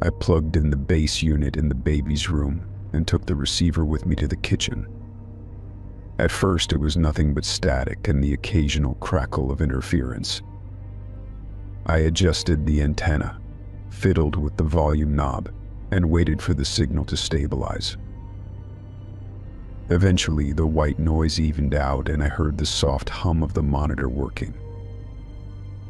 I plugged in the base unit in the baby's room and took the receiver with me to the kitchen. At first, it was nothing but static and the occasional crackle of interference. I adjusted the antenna, fiddled with the volume knob, and waited for the signal to stabilize. Eventually, the white noise evened out and I heard the soft hum of the monitor working.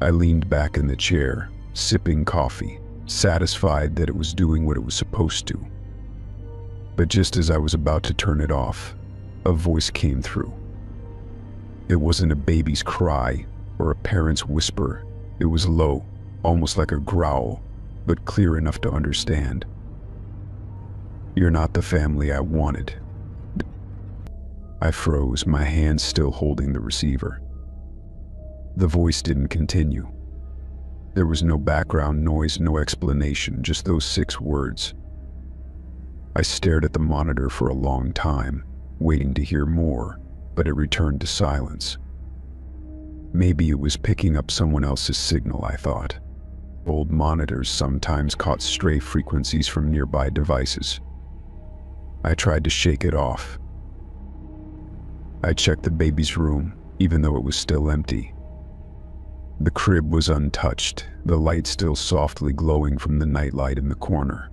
I leaned back in the chair, sipping coffee, satisfied that it was doing what it was supposed to. But just as I was about to turn it off, a voice came through. It wasn't a baby's cry or a parent's whisper. It was low, almost like a growl, but clear enough to understand. "You're not the family I wanted." I froze, my hand still holding the receiver. The voice didn't continue. There was no background noise, no explanation, just those 6 words. I stared at the monitor for a long time, waiting to hear more, but it returned to silence. Maybe it was picking up someone else's signal, I thought. Old monitors sometimes caught stray frequencies from nearby devices. I tried to shake it off. I checked the baby's room, even though it was still empty. The crib was untouched, the light still softly glowing from the nightlight in the corner.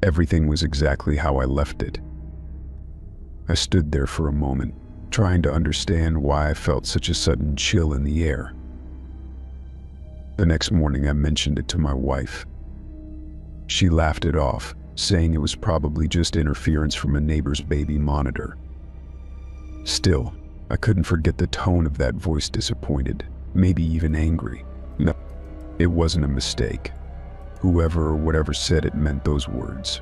Everything was exactly how I left it. I stood there for a moment, trying to understand why I felt such a sudden chill in the air. The next morning, I mentioned it to my wife. She laughed it off, saying it was probably just interference from a neighbor's baby monitor. Still, I couldn't forget the tone of that voice, disappointed, maybe even angry. No, it wasn't a mistake. Whoever or whatever said it meant those words.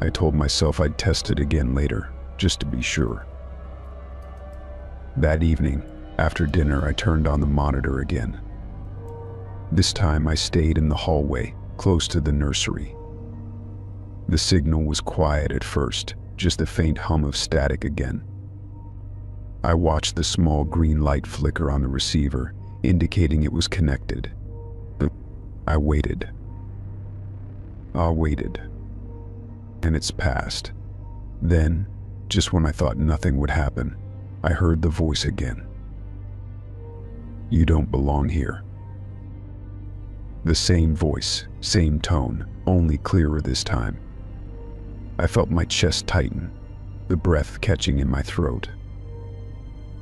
I told myself I'd test it again later, just to be sure. That evening, after dinner, I turned on the monitor again. This time I stayed in the hallway, close to the nursery. The signal was quiet at first, just a faint hum of static again. I watched the small green light flicker on the receiver, indicating it was connected. I waited. I waited. And it's passed. Then, just when I thought nothing would happen, I heard the voice again. "You don't belong here." The same voice, same tone, only clearer this time. I felt my chest tighten, the breath catching in my throat.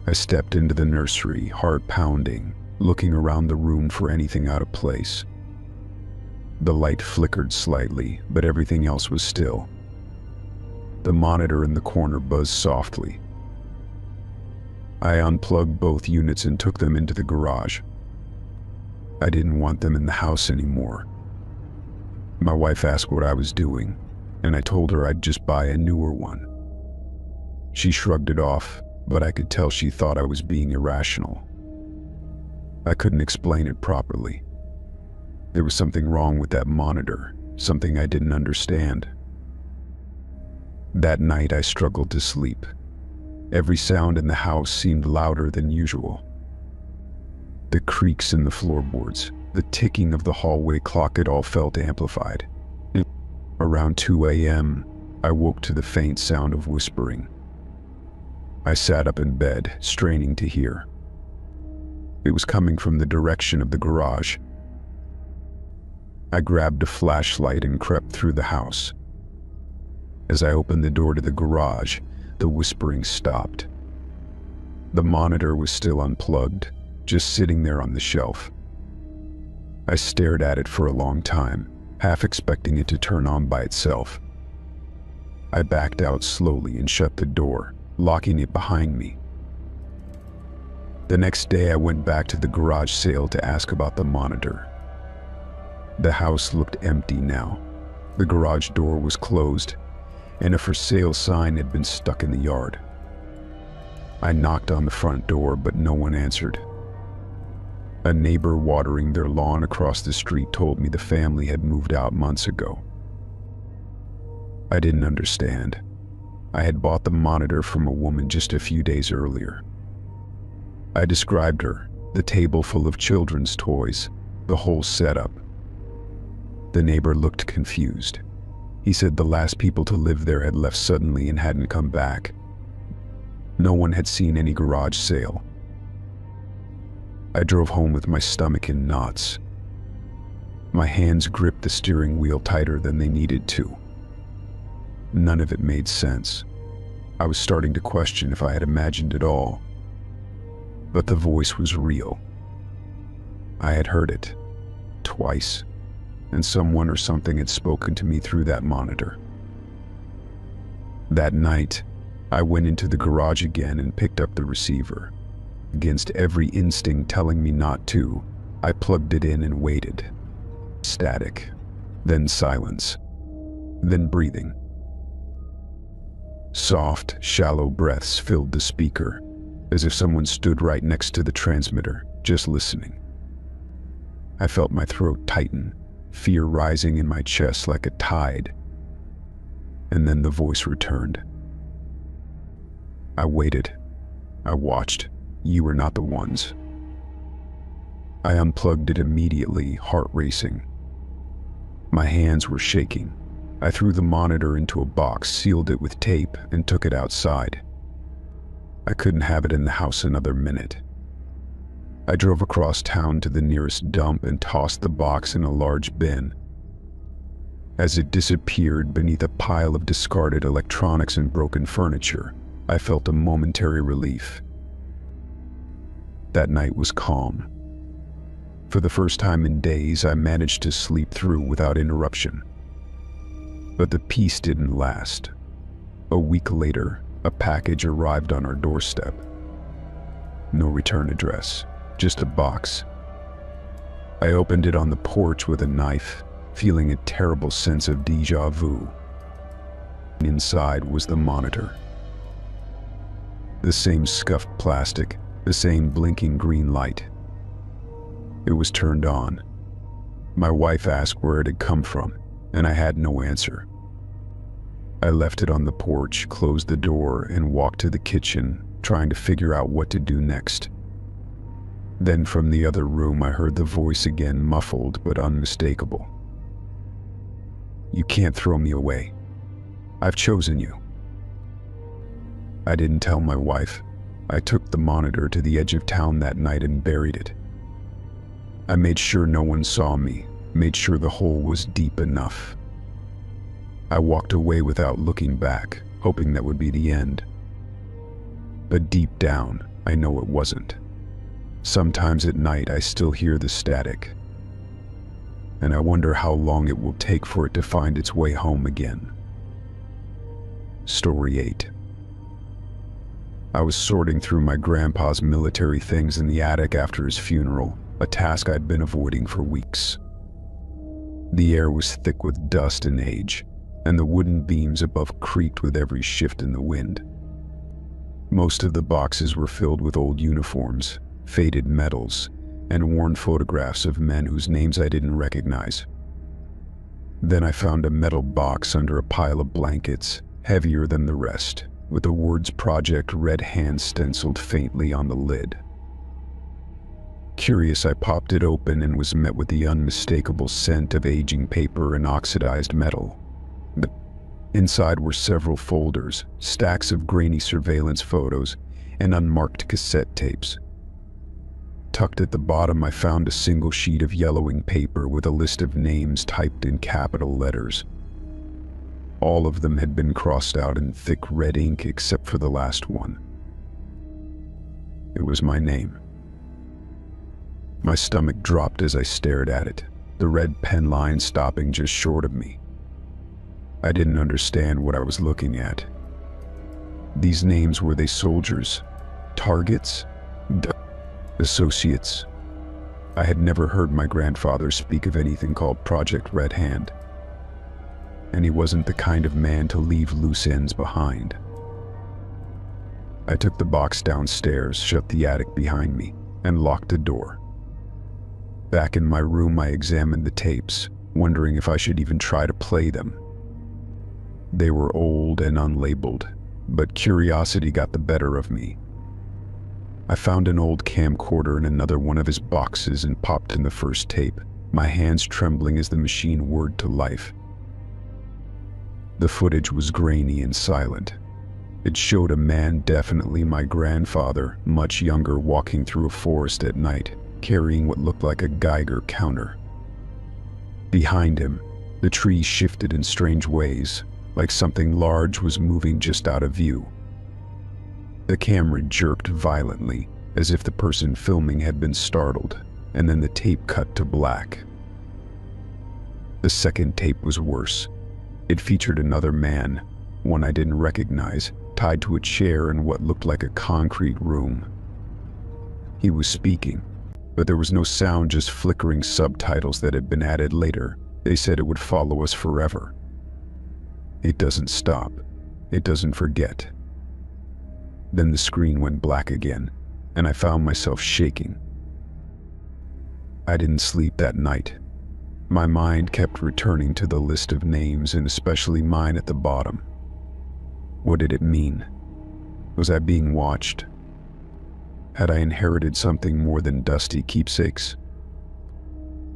I stepped into the nursery, heart pounding, looking around the room for anything out of place. The light flickered slightly, but everything else was still. The monitor in the corner buzzed softly. I unplugged both units and took them into the garage. I didn't want them in the house anymore. My wife asked what I was doing, and I told her I'd just buy a newer one. She shrugged it off, but I could tell she thought I was being irrational. I couldn't explain it properly. There was something wrong with that monitor, something I didn't understand. That night I struggled to sleep. Every sound in the house seemed louder than usual. The creaks in the floorboards, the ticking of the hallway clock, it all felt amplified. Around 2 a.m., I woke to the faint sound of whispering. I sat up in bed, straining to hear. It was coming from the direction of the garage. I grabbed a flashlight and crept through the house. As I opened the door to the garage, the whispering stopped. The monitor was still unplugged, just sitting there on the shelf. I stared at it for a long time, half expecting it to turn on by itself. I backed out slowly and shut the door, locking it behind me. The next day I went back to the garage sale to ask about the monitor. The house looked empty now. The garage door was closed, and a for sale sign had been stuck in the yard. I knocked on the front door, but no one answered. A neighbor watering their lawn across the street told me the family had moved out months ago. I didn't understand. I had bought the monitor from a woman just a few days earlier. I described her, the table full of children's toys, the whole setup. The neighbor looked confused. He said the last people to live there had left suddenly and hadn't come back. No one had seen any garage sale. I drove home with my stomach in knots. My hands gripped the steering wheel tighter than they needed to. None of it made sense. I was starting to question if I had imagined it all. But the voice was real. I had heard it, twice, and someone or something had spoken to me through that monitor. That night, I went into the garage again and picked up the receiver. Against every instinct telling me not to, I plugged it in and waited. Static, then silence, then breathing. Soft, shallow breaths filled the speaker, as if someone stood right next to the transmitter, just listening. I felt my throat tighten, fear rising in my chest like a tide. And then the voice returned. I waited. I watched. You were not the ones. I unplugged it immediately, heart racing. My hands were shaking. I threw the monitor into a box, sealed it with tape, and took it outside. I couldn't have it in the house another minute. I drove across town to the nearest dump and tossed the box in a large bin. As it disappeared beneath a pile of discarded electronics and broken furniture, I felt a momentary relief. That night was calm. For the first time in days, I managed to sleep through without interruption. But the peace didn't last. A week later, a package arrived on our doorstep. No return address, just a box. I opened it on the porch with a knife, feeling a terrible sense of déjà vu. Inside was the monitor. The same scuffed plastic, the same blinking green light. It was turned on. My wife asked where it had come from, and I had no answer. I left it on the porch, closed the door, and walked to the kitchen, trying to figure out what to do next. Then from the other room I heard the voice again, muffled but unmistakable. You can't throw me away. I've chosen you. I didn't tell my wife. I took the monitor to the edge of town that night and buried it. I made sure no one saw me, made sure the hole was deep enough. I walked away without looking back, hoping that would be the end. But deep down, I know it wasn't. Sometimes at night I still hear the static, and I wonder how long it will take for it to find its way home again. Story 8. I was sorting through my grandpa's military things in the attic after his funeral, a task I'd been avoiding for weeks. The air was thick with dust and age, and the wooden beams above creaked with every shift in the wind. Most of the boxes were filled with old uniforms, faded medals, and worn photographs of men whose names I didn't recognize. Then I found a metal box under a pile of blankets, heavier than the rest, with the words Project Red Hand stenciled faintly on the lid. Curious, I popped it open and was met with the unmistakable scent of aging paper and oxidized metal. Inside were several folders, stacks of grainy surveillance photos, and unmarked cassette tapes. Tucked at the bottom, I found a single sheet of yellowing paper with a list of names typed in capital letters. All of them had been crossed out in thick red ink except for the last one. It was my name. My stomach dropped as I stared at it, the red pen line stopping just short of me. I didn't understand what I was looking at. These names, were they soldiers? Targets? Associates? I had never heard my grandfather speak of anything called Project Red Hand. And he wasn't the kind of man to leave loose ends behind. I took the box downstairs, shut the attic behind me, and locked the door. Back in my room, I examined the tapes, wondering if I should even try to play them. They were old and unlabeled, but curiosity got the better of me. I found an old camcorder in another one of his boxes and popped in the first tape, my hands trembling as the machine whirred to life. The footage was grainy and silent. It showed a man, definitely my grandfather, much younger, walking through a forest at night, carrying what looked like a Geiger counter. Behind him, the trees shifted in strange ways, like something large was moving just out of view. The camera jerked violently, as if the person filming had been startled, and then the tape cut to black. The second tape was worse. It featured another man, one I didn't recognize, tied to a chair in what looked like a concrete room. He was speaking, but there was no sound, just flickering subtitles that had been added later. They said it would follow us forever. It doesn't stop. It doesn't forget. Then the screen went black again, and I found myself shaking. I didn't sleep that night. My mind kept returning to the list of names, and especially mine at the bottom. What did it mean? Was I being watched? Had I inherited something more than dusty keepsakes?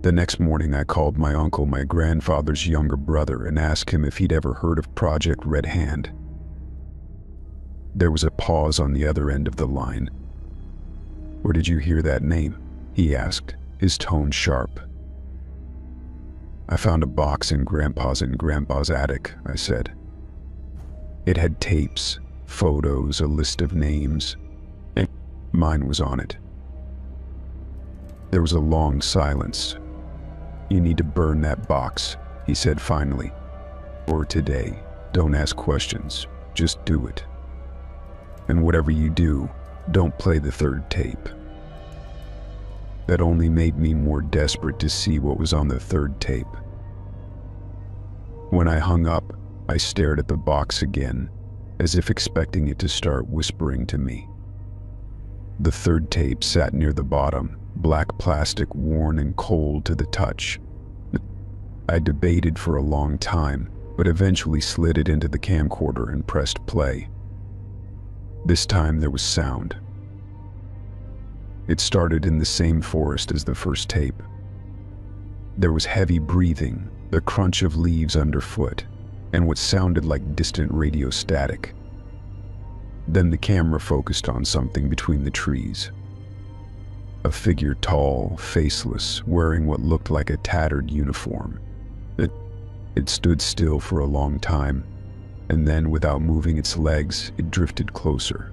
The next morning, I called my uncle, my grandfather's younger brother, and asked him if he'd ever heard of Project Red Hand. There was a pause on the other end of the line. "Where did you hear that name?" he asked, his tone sharp. "I found a box in Grandpa's attic," I said. It had tapes, photos, a list of names, and mine was on it. There was a long silence. "You need to burn that box," he said finally. "For today, don't ask questions, just do it. And whatever you do, don't play the third tape." That only made me more desperate to see what was on the third tape. When I hung up, I stared at the box again, as if expecting it to start whispering to me. The third tape sat near the bottom, black plastic, worn and cold to the touch. I debated for a long time, but eventually slid it into the camcorder and pressed play. This time there was sound. It started in the same forest as the first tape. There was heavy breathing, the crunch of leaves underfoot, and what sounded like distant radio static. Then the camera focused on something between the trees. A figure, tall, faceless, wearing what looked like a tattered uniform. It stood still for a long time, and then, without moving its legs, it drifted closer.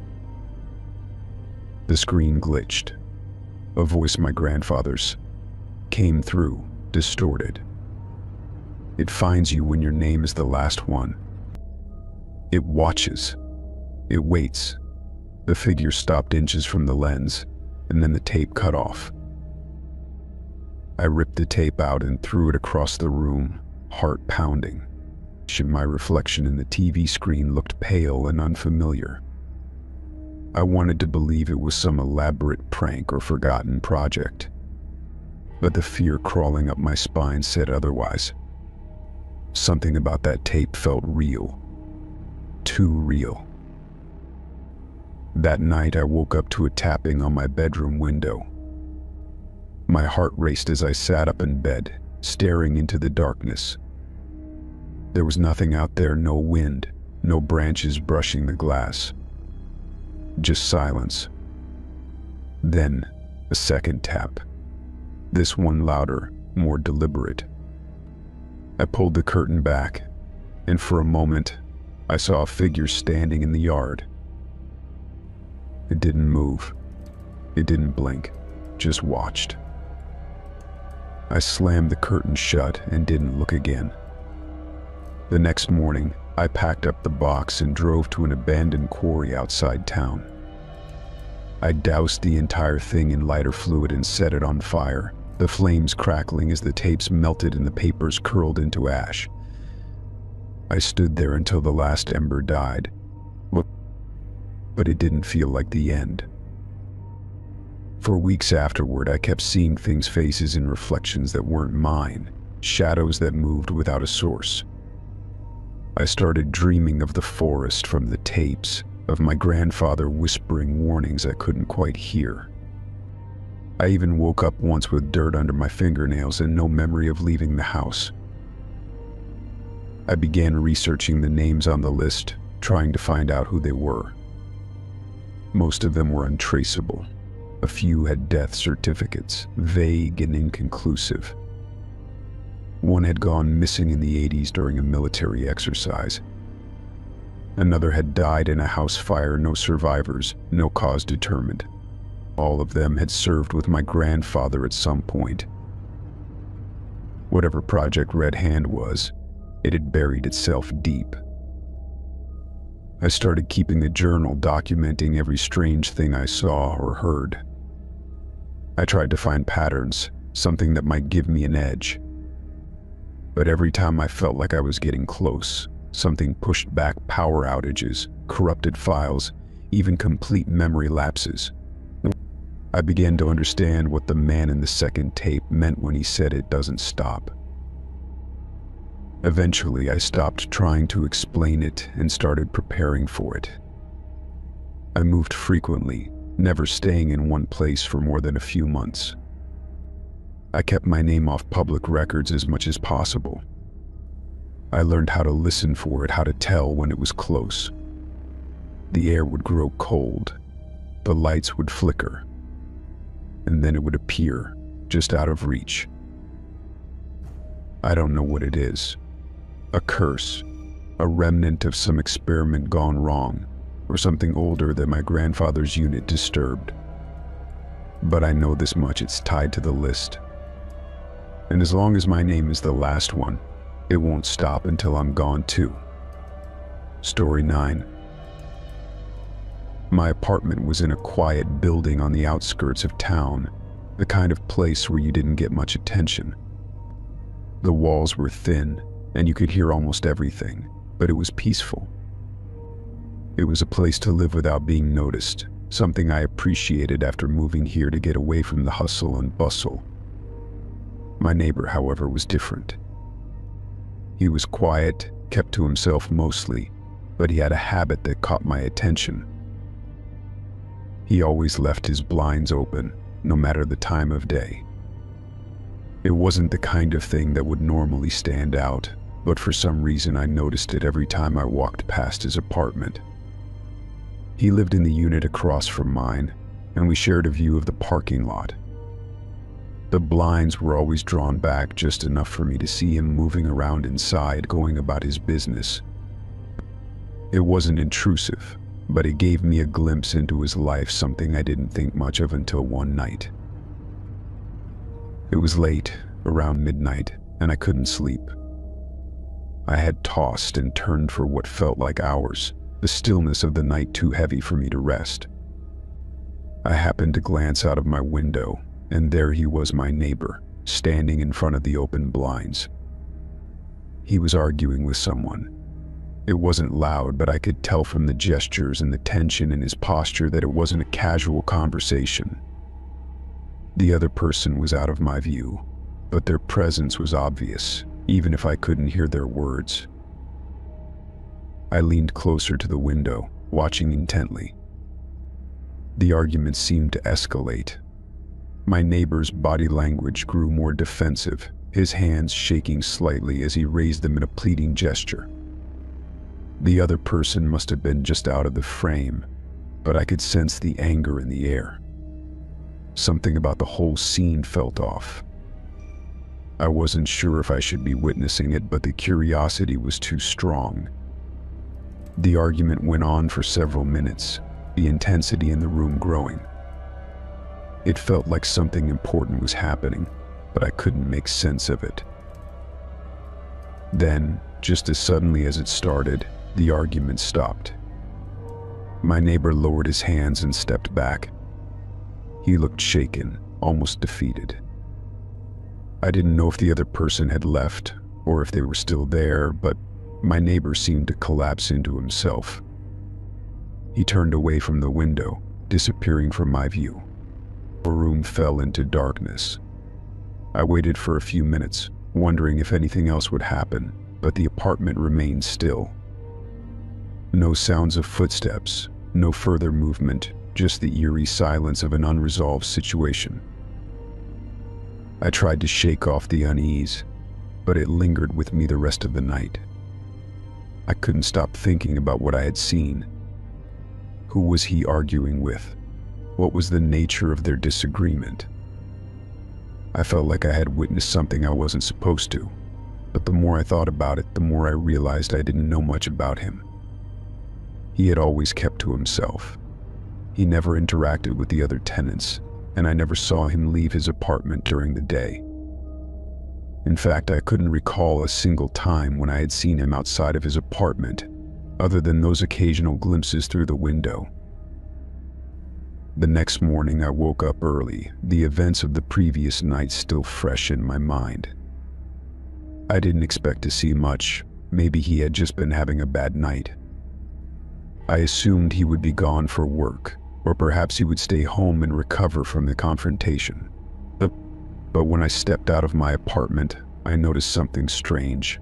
The screen glitched. A voice, my grandfather's, came through, distorted. "It finds you when your name is the last one. It watches. It waits." The figure stopped inches from the lens, and then the tape cut off. I ripped the tape out and threw it across the room, heart pounding. My reflection in the TV screen looked pale and unfamiliar. I wanted to believe it was some elaborate prank or forgotten project, but the fear crawling up my spine said otherwise. Something about that tape felt real. Too real. That night, I woke up to a tapping on my bedroom window. My heart raced as I sat up in bed, staring into the darkness. There was nothing out there, no wind, no branches brushing the glass. Just silence. Then, a second tap. This one louder, more deliberate. I pulled the curtain back, and for a moment, I saw a figure standing in the yard. It didn't move. It didn't blink, just watched. I slammed the curtain shut and didn't look again. The next morning, I packed up the box and drove to an abandoned quarry outside town. I doused the entire thing in lighter fluid and set it on fire, the flames crackling as the tapes melted and the papers curled into ash. I stood there until the last ember died. but it didn't feel like the end. For weeks afterward, I kept seeing things, faces and reflections that weren't mine, shadows that moved without a source. I started dreaming of the forest from the tapes, of my grandfather whispering warnings I couldn't quite hear. I even woke up once with dirt under my fingernails and no memory of leaving the house. I began researching the names on the list, trying to find out who they were. Most of them were untraceable. A few had death certificates, vague and inconclusive. One had gone missing in the 80s during a military exercise. Another had died in a house fire, no survivors, no cause determined. All of them had served with my grandfather at some point. Whatever Project Red Hand was, it had buried itself deep. I started keeping a journal documenting every strange thing I saw or heard. I tried to find patterns, something that might give me an edge. But every time I felt like I was getting close, something pushed back: power outages, corrupted files, even complete memory lapses. I began to understand what the man in the second tape meant when he said it doesn't stop. Eventually, I stopped trying to explain it and started preparing for it. I moved frequently, never staying in one place for more than a few months. I kept my name off public records as much as possible. I learned how to listen for it, how to tell when it was close. The air would grow cold, the lights would flicker, and then it would appear, just out of reach. I don't know what it is. A curse, a remnant of some experiment gone wrong, or something older that my grandfather's unit disturbed. But I know this much: it's tied to the list. And as long as my name is the last one, it won't stop until I'm gone too. Story 9. My apartment was in a quiet building on the outskirts of town, the kind of place where you didn't get much attention. The walls were thin, and you could hear almost everything, but it was peaceful. It was a place to live without being noticed, something I appreciated after moving here to get away from the hustle and bustle. My neighbor, however, was different. He was quiet, kept to himself mostly, but he had a habit that caught my attention. He always left his blinds open, no matter the time of day. It wasn't the kind of thing that would normally stand out, but for some reason I noticed it every time I walked past his apartment. He lived in the unit across from mine, and we shared a view of the parking lot. The blinds were always drawn back just enough for me to see him moving around inside, going about his business. It wasn't intrusive, but it gave me a glimpse into his life, something I didn't think much of until one night. It was late, around midnight, and I couldn't sleep. I had tossed and turned for what felt like hours, the stillness of the night too heavy for me to rest. I happened to glance out of my window, and there he was, my neighbor, standing in front of the open blinds. He was arguing with someone. It wasn't loud, but I could tell from the gestures and the tension in his posture that it wasn't a casual conversation. The other person was out of my view, but their presence was obvious, even if I couldn't hear their words. I leaned closer to the window, watching intently. The argument seemed to escalate. My neighbor's body language grew more defensive, his hands shaking slightly as he raised them in a pleading gesture. The other person must have been just out of the frame, but I could sense the anger in the air. Something about the whole scene felt off. I wasn't sure if I should be witnessing it, but the curiosity was too strong. The argument went on for several minutes, the intensity in the room growing. It felt like something important was happening, but I couldn't make sense of it. Then, just as suddenly as it started, the argument stopped. My neighbor lowered his hands and stepped back. He looked shaken, almost defeated. I didn't know if the other person had left or if they were still there, but my neighbor seemed to collapse into himself. He turned away from the window, disappearing from my view. The room fell into darkness. I waited for a few minutes, wondering if anything else would happen, but the apartment remained still. No sounds of footsteps, no further movement, just the eerie silence of an unresolved situation. I tried to shake off the unease, but it lingered with me the rest of the night. I couldn't stop thinking about what I had seen. Who was he arguing with? What was the nature of their disagreement? I felt like I had witnessed something I wasn't supposed to, but the more I thought about it, the more I realized I didn't know much about him. He had always kept to himself. He never interacted with the other tenants, and I never saw him leave his apartment during the day. In fact, I couldn't recall a single time when I had seen him outside of his apartment, other than those occasional glimpses through the window. The next morning I woke up early, the events of the previous night still fresh in my mind. I didn't expect to see much. Maybe he had just been having a bad night. I assumed he would be gone for work, or perhaps he would stay home and recover from the confrontation. But when I stepped out of my apartment, I noticed something strange.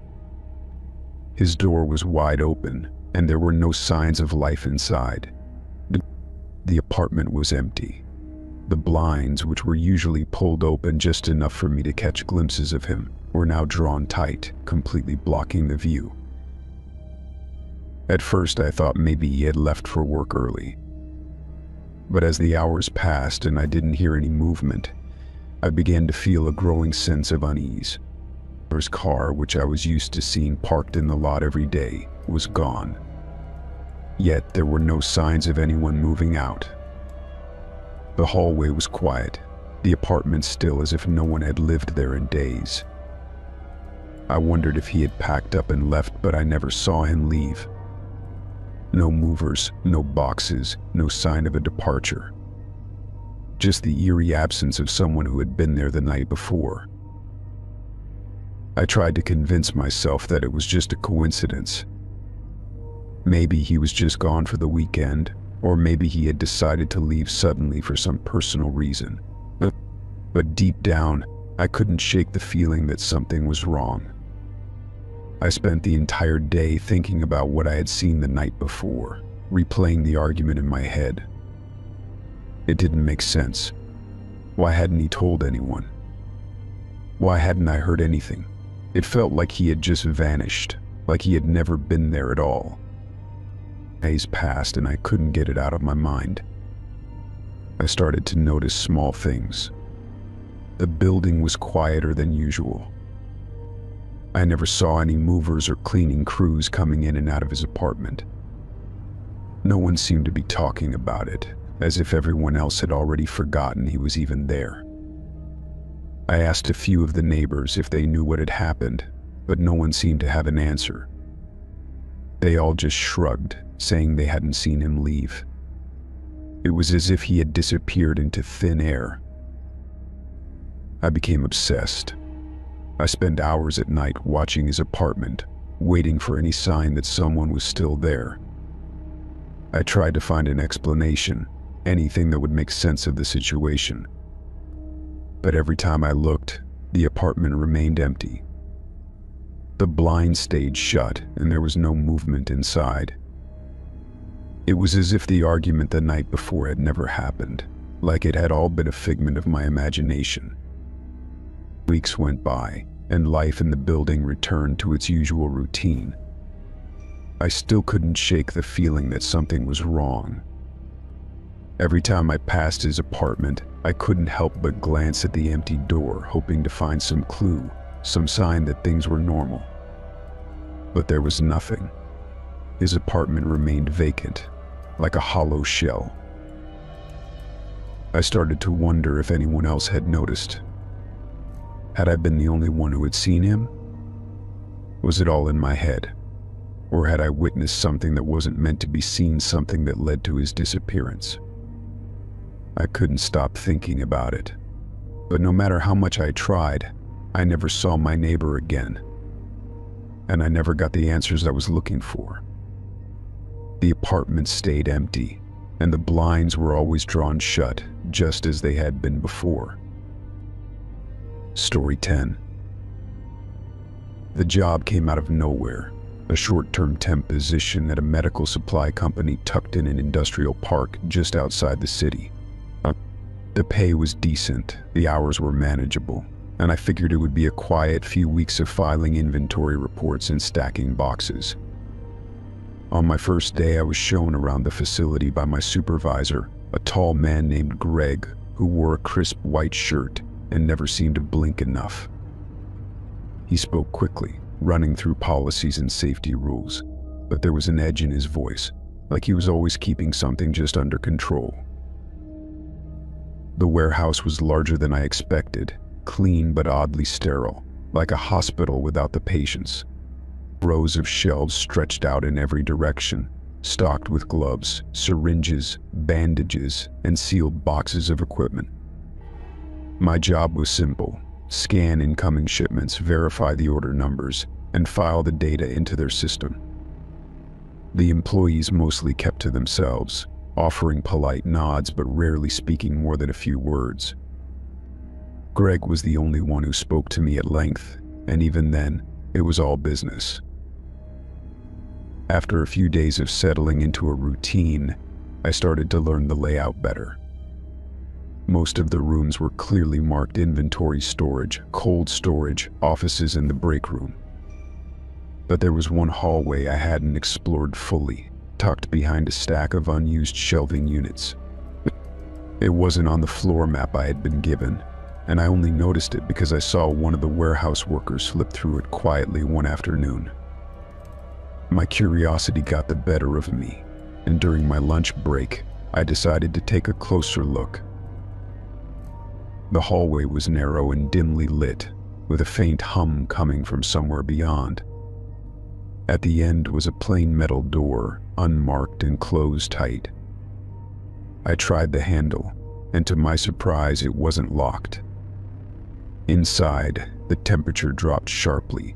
His door was wide open, and there were no signs of life inside. The apartment was empty. The blinds, which were usually pulled open just enough for me to catch glimpses of him, were now drawn tight, completely blocking the view. At first I thought maybe he had left for work early. But as the hours passed and I didn't hear any movement, I began to feel a growing sense of unease. His car, which I was used to seeing parked in the lot every day, was gone. Yet there were no signs of anyone moving out. The hallway was quiet, the apartment still as if no one had lived there in days. I wondered if he had packed up and left, but I never saw him leave. No movers, no boxes, no sign of a departure. Just the eerie absence of someone who had been there the night before. I tried to convince myself that it was just a coincidence. Maybe he was just gone for the weekend, or maybe he had decided to leave suddenly for some personal reason. But deep down, I couldn't shake the feeling that something was wrong. I spent the entire day thinking about what I had seen the night before, replaying the argument in my head. It didn't make sense. Why hadn't he told anyone? Why hadn't I heard anything? It felt like he had just vanished, like he had never been there at all. Days passed and I couldn't get it out of my mind. I started to notice small things. The building was quieter than usual. I never saw any movers or cleaning crews coming in and out of his apartment. No one seemed to be talking about it, as if everyone else had already forgotten he was even there. I asked a few of the neighbors if they knew what had happened, but no one seemed to have an answer. They all just shrugged, saying they hadn't seen him leave. It was as if he had disappeared into thin air. I became obsessed. I spent hours at night watching his apartment, waiting for any sign that someone was still there. I tried to find an explanation, anything that would make sense of the situation. But every time I looked, the apartment remained empty. The blinds stayed shut and there was no movement inside. It was as if the argument the night before had never happened, like it had all been a figment of my imagination. Weeks went by, and life in the building returned to its usual routine. I still couldn't shake the feeling that something was wrong. Every time I passed his apartment, I couldn't help but glance at the empty door, hoping to find some clue, some sign that things were normal. But there was nothing. His apartment remained vacant, like a hollow shell. I started to wonder if anyone else had noticed. Had I been the only one who had seen him? Was it all in my head? Or had I witnessed something that wasn't meant to be seen, something that led to his disappearance? I couldn't stop thinking about it. But no matter how much I tried, I never saw my neighbor again. And I never got the answers I was looking for. The apartment stayed empty, and the blinds were always drawn shut, just as they had been before. Story 10. The job came out of nowhere, a short-term temp position at a medical supply company tucked in an industrial park just outside the city. The pay was decent, the hours were manageable, and I figured it would be a quiet few weeks of filing inventory reports and stacking boxes. On my first day, I was shown around the facility by my supervisor, a tall man named Greg, who wore a crisp white shirt and never seemed to blink enough. He spoke quickly, running through policies and safety rules, but there was an edge in his voice, like he was always keeping something just under control. The warehouse was larger than I expected, clean but oddly sterile, like a hospital without the patients. Rows of shelves stretched out in every direction, stocked with gloves, syringes, bandages, and sealed boxes of equipment. My job was simple: scan incoming shipments, verify the order numbers, and file the data into their system. The employees mostly kept to themselves, offering polite nods but rarely speaking more than a few words. Greg was the only one who spoke to me at length, and even then, it was all business. After a few days of settling into a routine, I started to learn the layout better. Most of the rooms were clearly marked inventory storage, cold storage, offices, and the break room. But there was one hallway I hadn't explored fully, tucked behind a stack of unused shelving units. It wasn't on the floor map I had been given, and I only noticed it because I saw one of the warehouse workers slip through it quietly one afternoon. My curiosity got the better of me, and during my lunch break, I decided to take a closer look. The hallway was narrow and dimly lit, with a faint hum coming from somewhere beyond. At the end was a plain metal door, unmarked and closed tight. I tried the handle, and to my surprise, it wasn't locked. Inside, the temperature dropped sharply.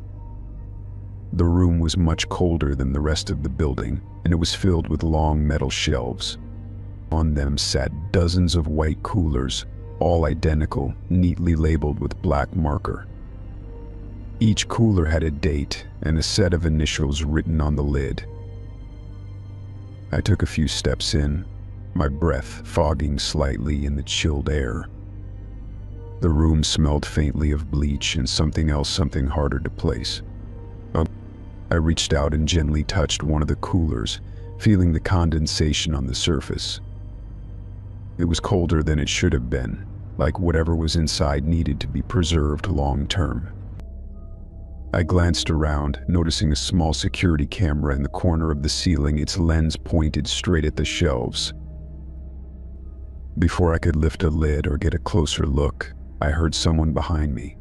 The room was much colder than the rest of the building, and it was filled with long metal shelves. On them sat dozens of white coolers, all identical, neatly labeled with black marker. Each cooler had a date and a set of initials written on the lid. I took a few steps in, my breath fogging slightly in the chilled air. The room smelled faintly of bleach and something else, something harder to place. I reached out and gently touched one of the coolers, feeling the condensation on the surface. It was colder than it should have been, like whatever was inside needed to be preserved long term. I glanced around, noticing a small security camera in the corner of the ceiling, its lens pointed straight at the shelves. Before I could lift a lid or get a closer look, I heard someone behind me.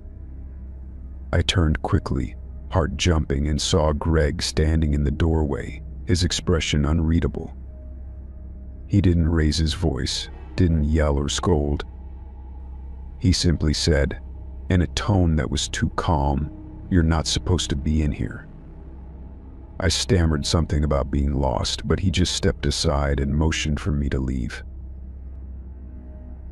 I turned quickly, heart jumping, and saw Greg standing in the doorway, his expression unreadable. He didn't raise his voice, didn't yell or scold. He simply said, in a tone that was too calm, "You're not supposed to be in here." I stammered something about being lost, but he just stepped aside and motioned for me to leave.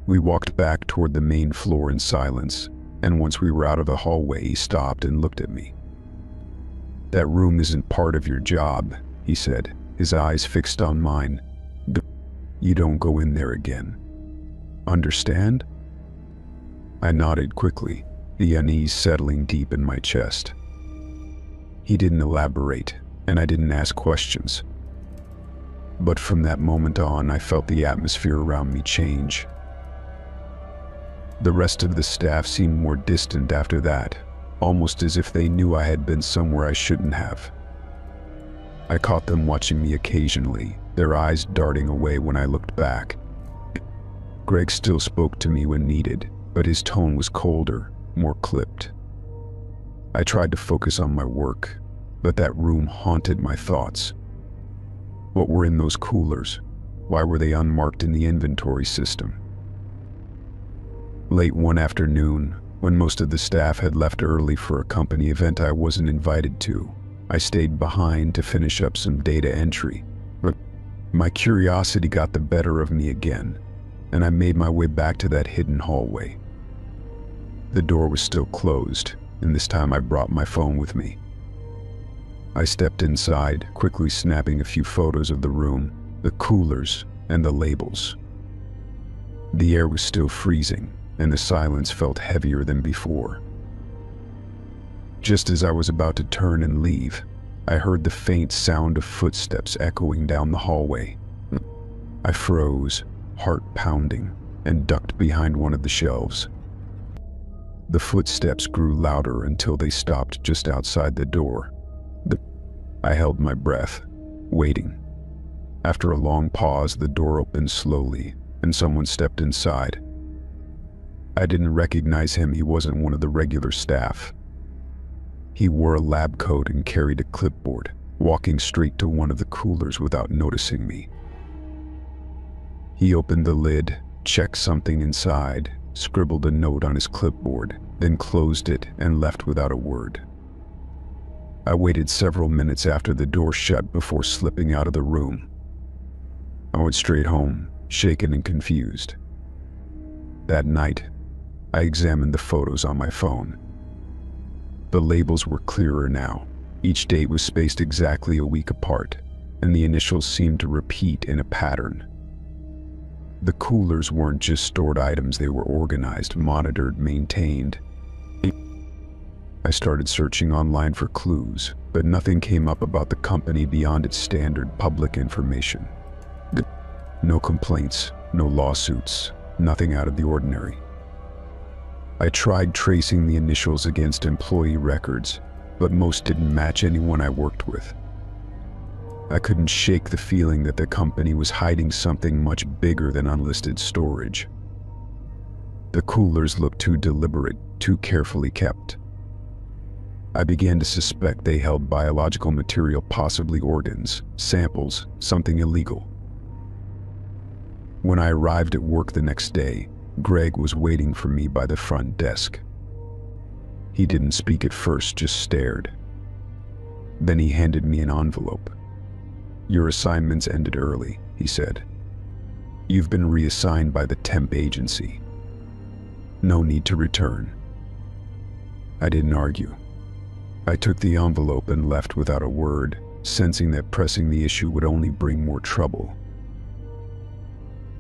We walked back toward the main floor in silence, and once we were out of the hallway, he stopped and looked at me. "That room isn't part of your job," he said, his eyes fixed on mine. "You don't go in there again. Understand?" I nodded quickly, the unease settling deep in my chest. He didn't elaborate, and I didn't ask questions. But from that moment on, I felt the atmosphere around me change. The rest of the staff seemed more distant after that, almost as if they knew I had been somewhere I shouldn't have. I caught them watching me occasionally, their eyes darting away when I looked back. Greg still spoke to me when needed, but his tone was colder, more clipped. I tried to focus on my work, but that room haunted my thoughts. What were in those coolers? Why were they unmarked in the inventory system? Late one afternoon, when most of the staff had left early for a company event I wasn't invited to, I stayed behind to finish up some data entry. My curiosity got the better of me again, and I made my way back to that hidden hallway. The door was still closed, and this time I brought my phone with me. I stepped inside, quickly snapping a few photos of the room, the coolers, and the labels. The air was still freezing, and the silence felt heavier than before. Just as I was about to turn and leave, I heard the faint sound of footsteps echoing down the hallway. I froze, heart pounding, and ducked behind one of the shelves. The footsteps grew louder until they stopped just outside the door. I held my breath, waiting. After a long pause, the door opened slowly, and someone stepped inside. I didn't recognize him. He wasn't one of the regular staff. He wore a lab coat and carried a clipboard, walking straight to one of the coolers without noticing me. He opened the lid, checked something inside, scribbled a note on his clipboard, then closed it and left without a word. I waited several minutes after the door shut before slipping out of the room. I went straight home, shaken and confused. That night, I examined the photos on my phone. The labels were clearer now. Each date was spaced exactly a week apart, and the initials seemed to repeat in a pattern. The coolers weren't just stored items, they were organized, monitored, maintained. I started searching online for clues, but nothing came up about the company beyond its standard public information. No complaints, no lawsuits, nothing out of the ordinary. I tried tracing the initials against employee records, but most didn't match anyone I worked with. I couldn't shake the feeling that the company was hiding something much bigger than unlisted storage. The coolers looked too deliberate, too carefully kept. I began to suspect they held biological material, possibly organs, samples, something illegal. When I arrived at work the next day, Greg was waiting for me by the front desk. He didn't speak at first, just stared. Then he handed me an envelope. "Your assignment's ended early," he said. "You've been reassigned by the temp agency. No need to return." I didn't argue. I took the envelope and left without a word, sensing that pressing the issue would only bring more trouble.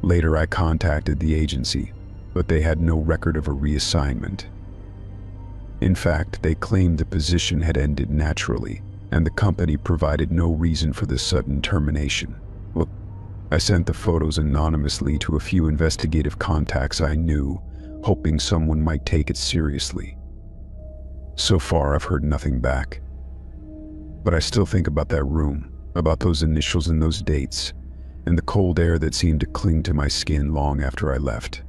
Later, I contacted the agency, but they had no record of a reassignment. In fact, they claimed the position had ended naturally, and the company provided no reason for the sudden termination. Well, I sent the photos anonymously to a few investigative contacts I knew, hoping someone might take it seriously. So far, I've heard nothing back. But I still think about that room, about those initials and those dates, and the cold air that seemed to cling to my skin long after I left.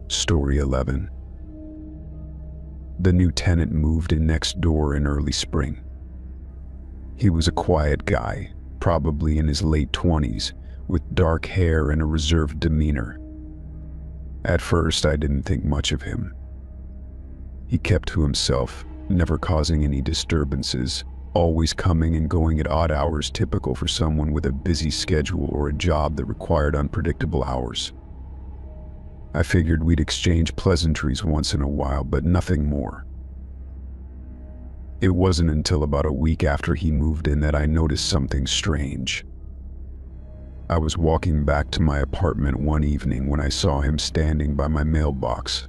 Story 11. The new tenant moved in next door in early spring. He was a quiet guy, probably in his late 20s, with dark hair and a reserved demeanor. At first, I didn't think much of him. He kept to himself, never causing any disturbances, always coming and going at odd hours, typical for someone with a busy schedule or a job that required unpredictable hours. I figured we'd exchange pleasantries once in a while, but nothing more. It wasn't until about a week after he moved in that I noticed something strange. I was walking back to my apartment one evening when I saw him standing by my mailbox.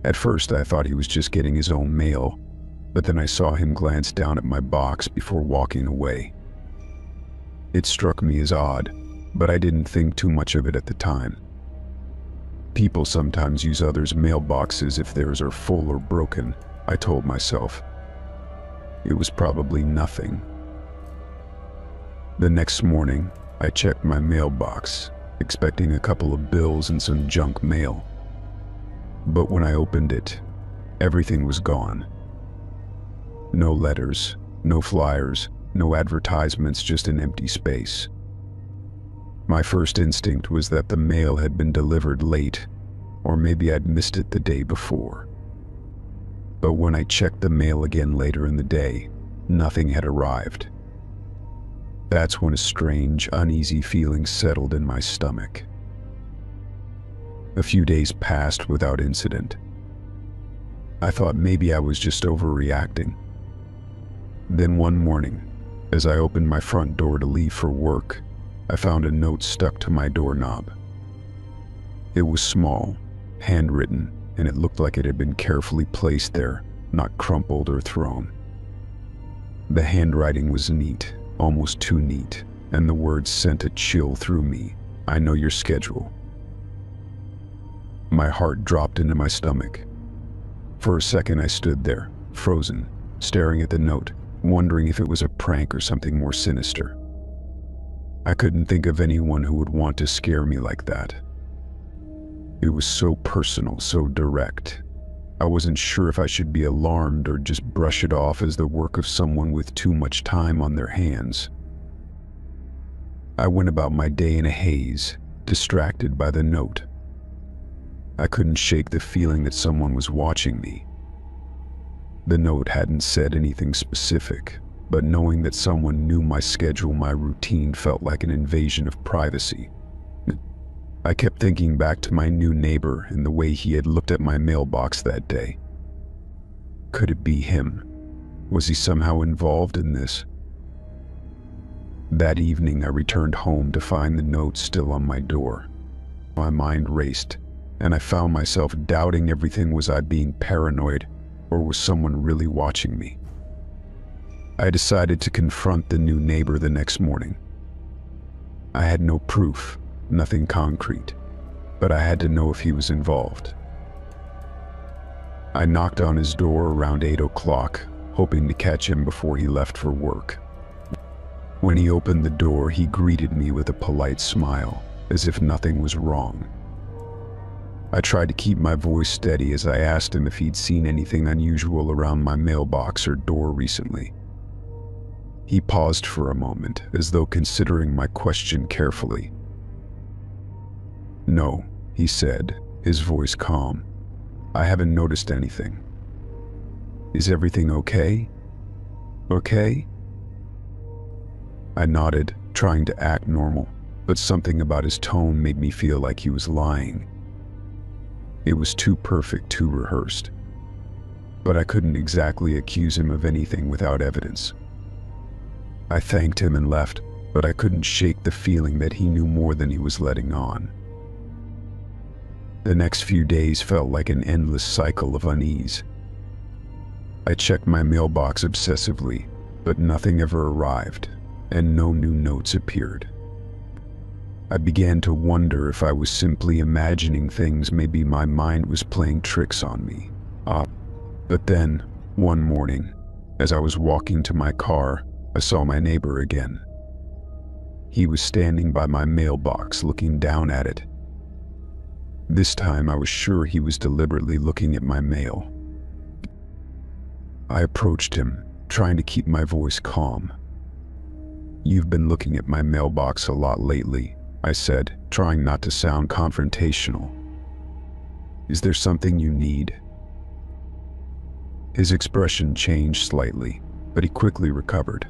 At first, I thought he was just getting his own mail, but then I saw him glance down at my box before walking away. It struck me as odd, but I didn't think too much of it at the time. People sometimes use others' mailboxes if theirs are full or broken, I told myself. It was probably nothing. The next morning, I checked my mailbox, expecting a couple of bills and some junk mail. But when I opened it, everything was gone. No letters, no flyers, no advertisements, just an empty space. My first instinct was that the mail had been delivered late, or maybe I'd missed it the day before. But when I checked the mail again later in the day, nothing had arrived. That's when a strange, uneasy feeling settled in my stomach. A few days passed without incident. I thought maybe I was just overreacting. Then one morning, as I opened my front door to leave for work, I found a note stuck to my doorknob. It was small, handwritten, and it looked like it had been carefully placed there, not crumpled or thrown. The handwriting was neat, almost too neat, and the words sent a chill through me. I know your schedule. My heart dropped into my stomach. For a second I stood there, frozen, staring at the note, wondering if it was a prank or something more sinister. I couldn't think of anyone who would want to scare me like that. It was so personal, so direct. I wasn't sure if I should be alarmed or just brush it off as the work of someone with too much time on their hands. I went about my day in a haze, distracted by the note. I couldn't shake the feeling that someone was watching me. The note hadn't said anything specific, but knowing that someone knew my schedule, my routine, felt like an invasion of privacy. I kept thinking back to my new neighbor and the way he had looked at my mailbox that day. Could it be him? Was he somehow involved in this? That evening I returned home to find the note still on my door. My mind raced, and I found myself doubting everything. Was I being paranoid, or was someone really watching me? I decided to confront the new neighbor the next morning. I had no proof, nothing concrete, but I had to know if he was involved. I knocked on his door around 8 o'clock, hoping to catch him before he left for work. When he opened the door, he greeted me with a polite smile, as if nothing was wrong. I tried to keep my voice steady as I asked him if he'd seen anything unusual around my mailbox or door recently. He paused for a moment, as though considering my question carefully. "No," he said, his voice calm. "I haven't noticed anything." "Is everything okay? Okay?" I nodded, trying to act normal, but something about his tone made me feel like he was lying. It was too perfect, too rehearsed. But I couldn't exactly accuse him of anything without evidence. I thanked him and left, but I couldn't shake the feeling that he knew more than he was letting on. The next few days felt like an endless cycle of unease. I checked my mailbox obsessively, but nothing ever arrived, and no new notes appeared. I began to wonder if I was simply imagining things. Maybe my mind was playing tricks on me. But then, one morning, as I was walking to my car, I saw my neighbor again. He was standing by my mailbox, looking down at it. This time I was sure he was deliberately looking at my mail. I approached him, trying to keep my voice calm. "You've been looking at my mailbox a lot lately," I said, trying not to sound confrontational. "Is there something you need?" His expression changed slightly, but he quickly recovered.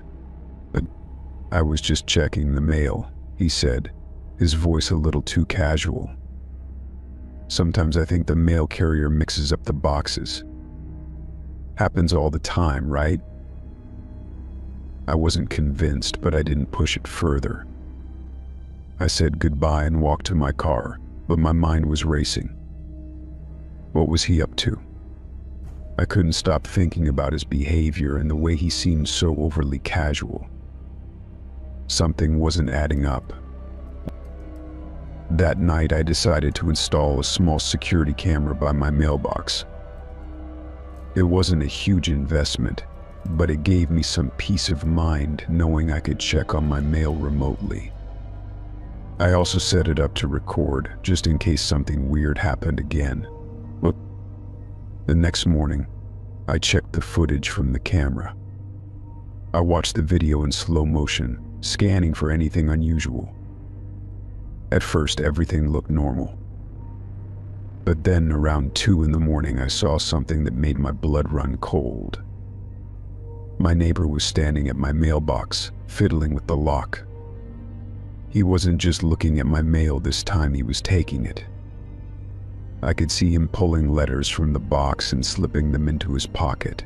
"I was just checking the mail," he said, his voice a little too casual. "Sometimes I think the mail carrier mixes up the boxes. Happens all the time, right?" I wasn't convinced, but I didn't push it further. I said goodbye and walked to my car, but my mind was racing. What was he up to? I couldn't stop thinking about his behavior and the way he seemed so overly casual. Something wasn't adding up. That night I decided to install a small security camera by my mailbox. It wasn't a huge investment, but it gave me some peace of mind knowing I could check on my mail remotely. I also set it up to record, just in case something weird happened again. The next morning, I checked the footage from the camera. I watched the video in slow motion, scanning for anything unusual. At first, everything looked normal. But then around 2 in the morning, I saw something that made my blood run cold. My neighbor was standing at my mailbox, fiddling with the lock. He wasn't just looking at my mail this time, he was taking it. I could see him pulling letters from the box and slipping them into his pocket.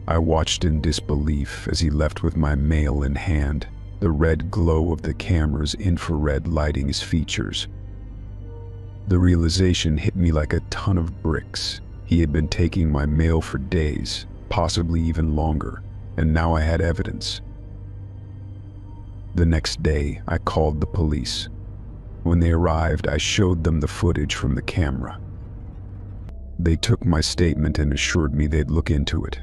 I watched in disbelief as he left with my mail in hand, the red glow of the camera's infrared lighting his features. The realization hit me like a ton of bricks. He had been taking my mail for days, possibly even longer, and now I had evidence. The next day, I called the police. When they arrived, I showed them the footage from the camera. They took my statement and assured me they'd look into it.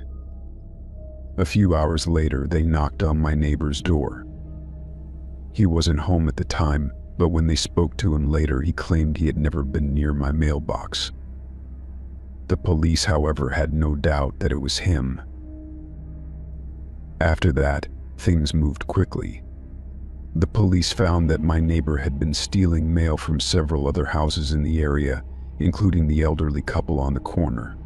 A few hours later, they knocked on my neighbor's door. He wasn't home at the time, but when they spoke to him later, he claimed he had never been near my mailbox. The police, however, had no doubt that it was him. After that, things moved quickly. The police found that my neighbor had been stealing mail from several other houses in the area, including the elderly couple on the corner.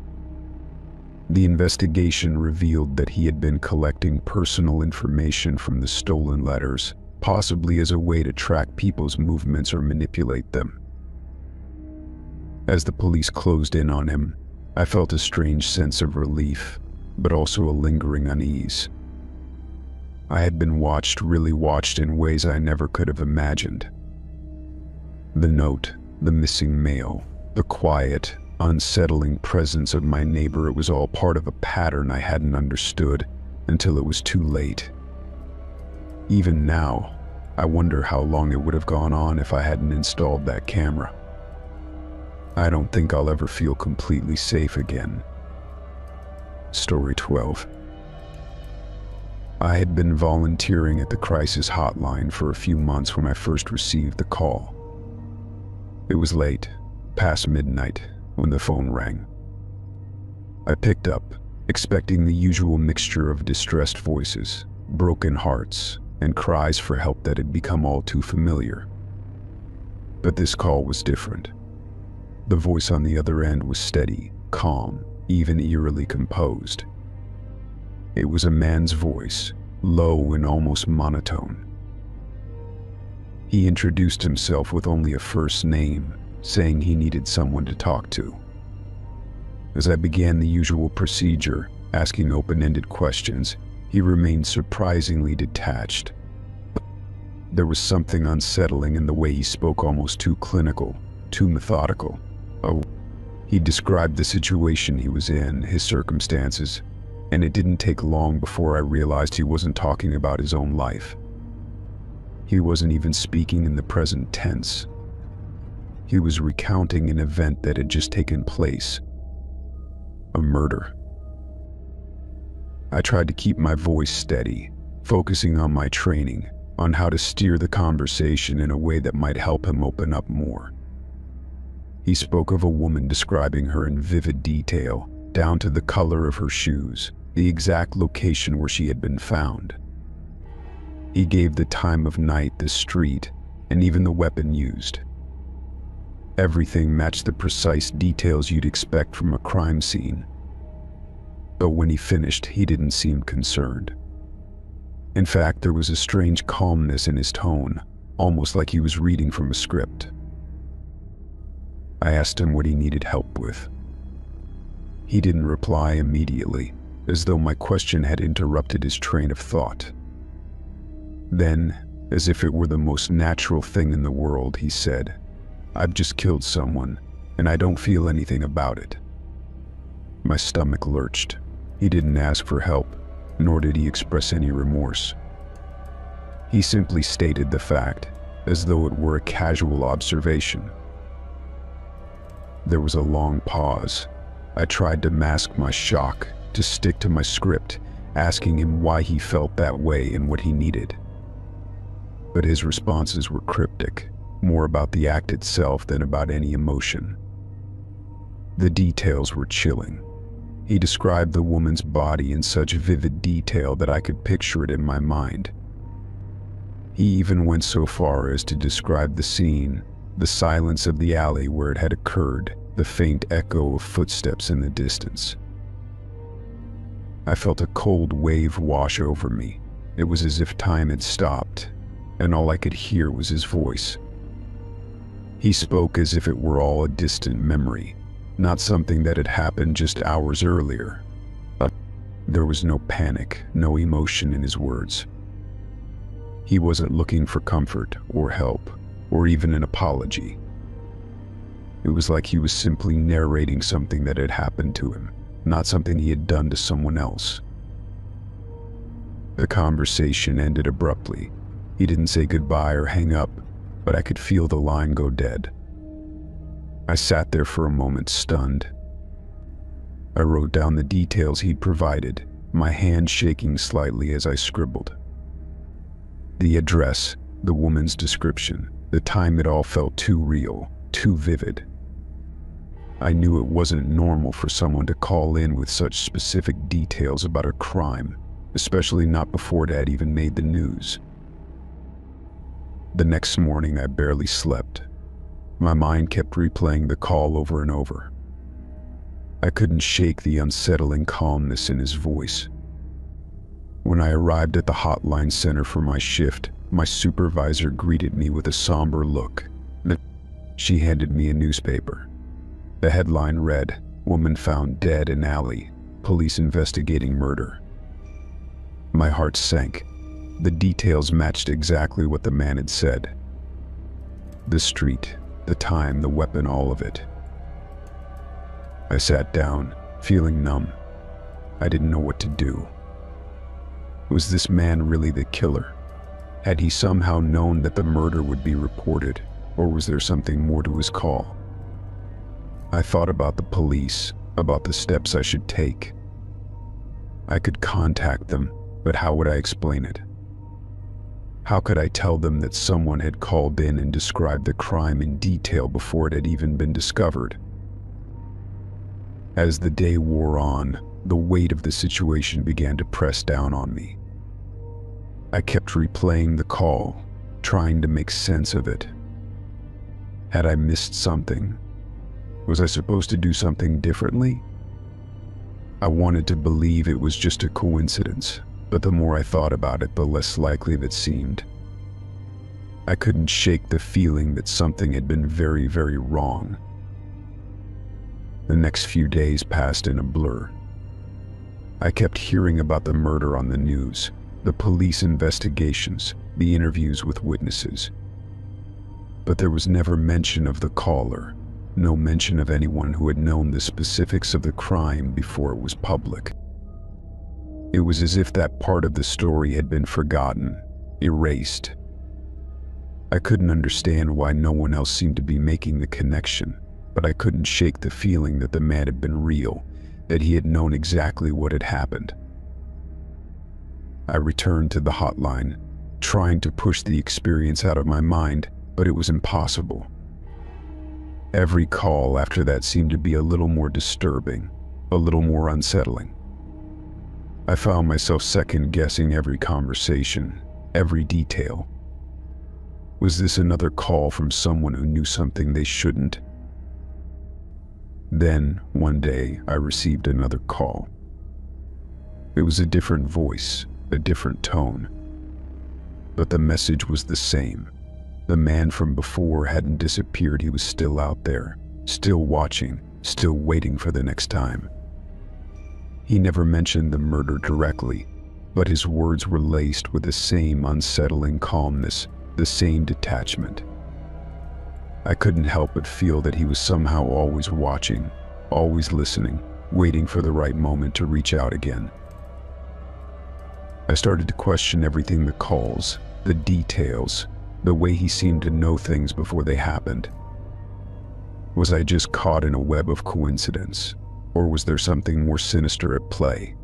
The investigation revealed that he had been collecting personal information from the stolen letters, possibly as a way to track people's movements or manipulate them. As the police closed in on him, I felt a strange sense of relief, but also a lingering unease. I had been watched, really watched, in ways I never could have imagined. The note, the missing mail, the quiet, unsettling presence of my neighbor, it was all part of a pattern I hadn't understood until it was too late. Even now, I wonder how long it would have gone on if I hadn't installed that camera. I don't think I'll ever feel completely safe again. Story 12. I had been volunteering at the crisis hotline for a few months when I first received the call. It was late, past midnight, when the phone rang. I picked up, expecting the usual mixture of distressed voices, broken hearts, and cries for help that had become all too familiar. But this call was different. The voice on the other end was steady, calm, even eerily composed. It was a man's voice, low and almost monotone. He introduced himself with only a first name, saying he needed someone to talk to. As I began the usual procedure, asking open-ended questions, he remained surprisingly detached. There was something unsettling in the way he spoke, almost too clinical, too methodical. He described the situation he was in, his circumstances, and it didn't take long before I realized he wasn't talking about his own life. He wasn't even speaking in the present tense. He was recounting an event that had just taken place. A murder. I tried to keep my voice steady, focusing on my training, on how to steer the conversation in a way that might help him open up more. He spoke of a woman, describing her in vivid detail, down to the color of her shoes, the exact location where she had been found. He gave the time of night, the street, and even the weapon used. Everything matched the precise details you'd expect from a crime scene. But when he finished, he didn't seem concerned. In fact, there was a strange calmness in his tone, almost like he was reading from a script. I asked him what he needed help with. He didn't reply immediately, as though my question had interrupted his train of thought. Then, as if it were the most natural thing in the world, he said, "I've just killed someone, and I don't feel anything about it." My stomach lurched. He didn't ask for help, nor did he express any remorse. He simply stated the fact, as though it were a casual observation. There was a long pause. I tried to mask my shock, to stick to my script, asking him why he felt that way and what he needed. But his responses were cryptic, more about the act itself than about any emotion. The details were chilling. He described the woman's body in such vivid detail that I could picture it in my mind. He even went so far as to describe the scene the silence of the alley where it had occurred, the faint echo of footsteps in the distance. I felt a cold wave wash over me. It was as if time had stopped, and all I could hear was his voice. He spoke as if it were all a distant memory, not something that had happened just hours earlier. There was no panic, no emotion in his words. He wasn't looking for comfort or help, or even an apology. It was like he was simply narrating something that had happened to him, not something he had done to someone else. The conversation ended abruptly. He didn't say goodbye or hang up, but I could feel the line go dead. I sat there for a moment, stunned. I wrote down the details he'd provided, my hand shaking slightly as I scribbled. The address, the woman's description, the time, it all felt too real, too vivid. I knew it wasn't normal for someone to call in with such specific details about a crime, especially not before it had even made the news. The next morning, I barely slept. My mind kept replaying the call over and over. I couldn't shake the unsettling calmness in his voice. When I arrived at the hotline center for my shift, my supervisor greeted me with a somber look. She handed me a newspaper. The headline read, "Woman found dead in alley, police investigating murder." My heart sank. The details matched exactly what the man had said. The street, the time, the weapon, all of it. I sat down, feeling numb. I didn't know what to do. Was this man really the killer? Had he somehow known that the murder would be reported, or was there something more to his call? I thought about the police, about the steps I should take. I could contact them, but how would I explain it? How could I tell them that someone had called in and described the crime in detail before it had even been discovered? As the day wore on, the weight of the situation began to press down on me. I kept replaying the call, trying to make sense of it. Had I missed something? Was I supposed to do something differently? I wanted to believe it was just a coincidence, but the more I thought about it, the less likely it seemed. I couldn't shake the feeling that something had been very, very wrong. The next few days passed in a blur. I kept hearing about the murder on the news, the police investigations, the interviews with witnesses. But there was never mention of the caller, no mention of anyone who had known the specifics of the crime before it was public. It was as if that part of the story had been forgotten, erased. I couldn't understand why no one else seemed to be making the connection, but I couldn't shake the feeling that the man had been real, that he had known exactly what had happened. I returned to the hotline, trying to push the experience out of my mind, but it was impossible. Every call after that seemed to be a little more disturbing, a little more unsettling. I found myself second-guessing every conversation, every detail. Was this another call from someone who knew something they shouldn't? Then, one day, I received another call. It was a different voice, a different tone. But the message was the same. The man from before hadn't disappeared. He was still out there, still watching, still waiting for the next time. He never mentioned the murder directly, but his words were laced with the same unsettling calmness, the same detachment. I couldn't help but feel that he was somehow always watching, always listening, waiting for the right moment to reach out again. I started to question everything: the calls, the details, the way he seemed to know things before they happened. Was I just caught in a web of coincidence, or was there something more sinister at play?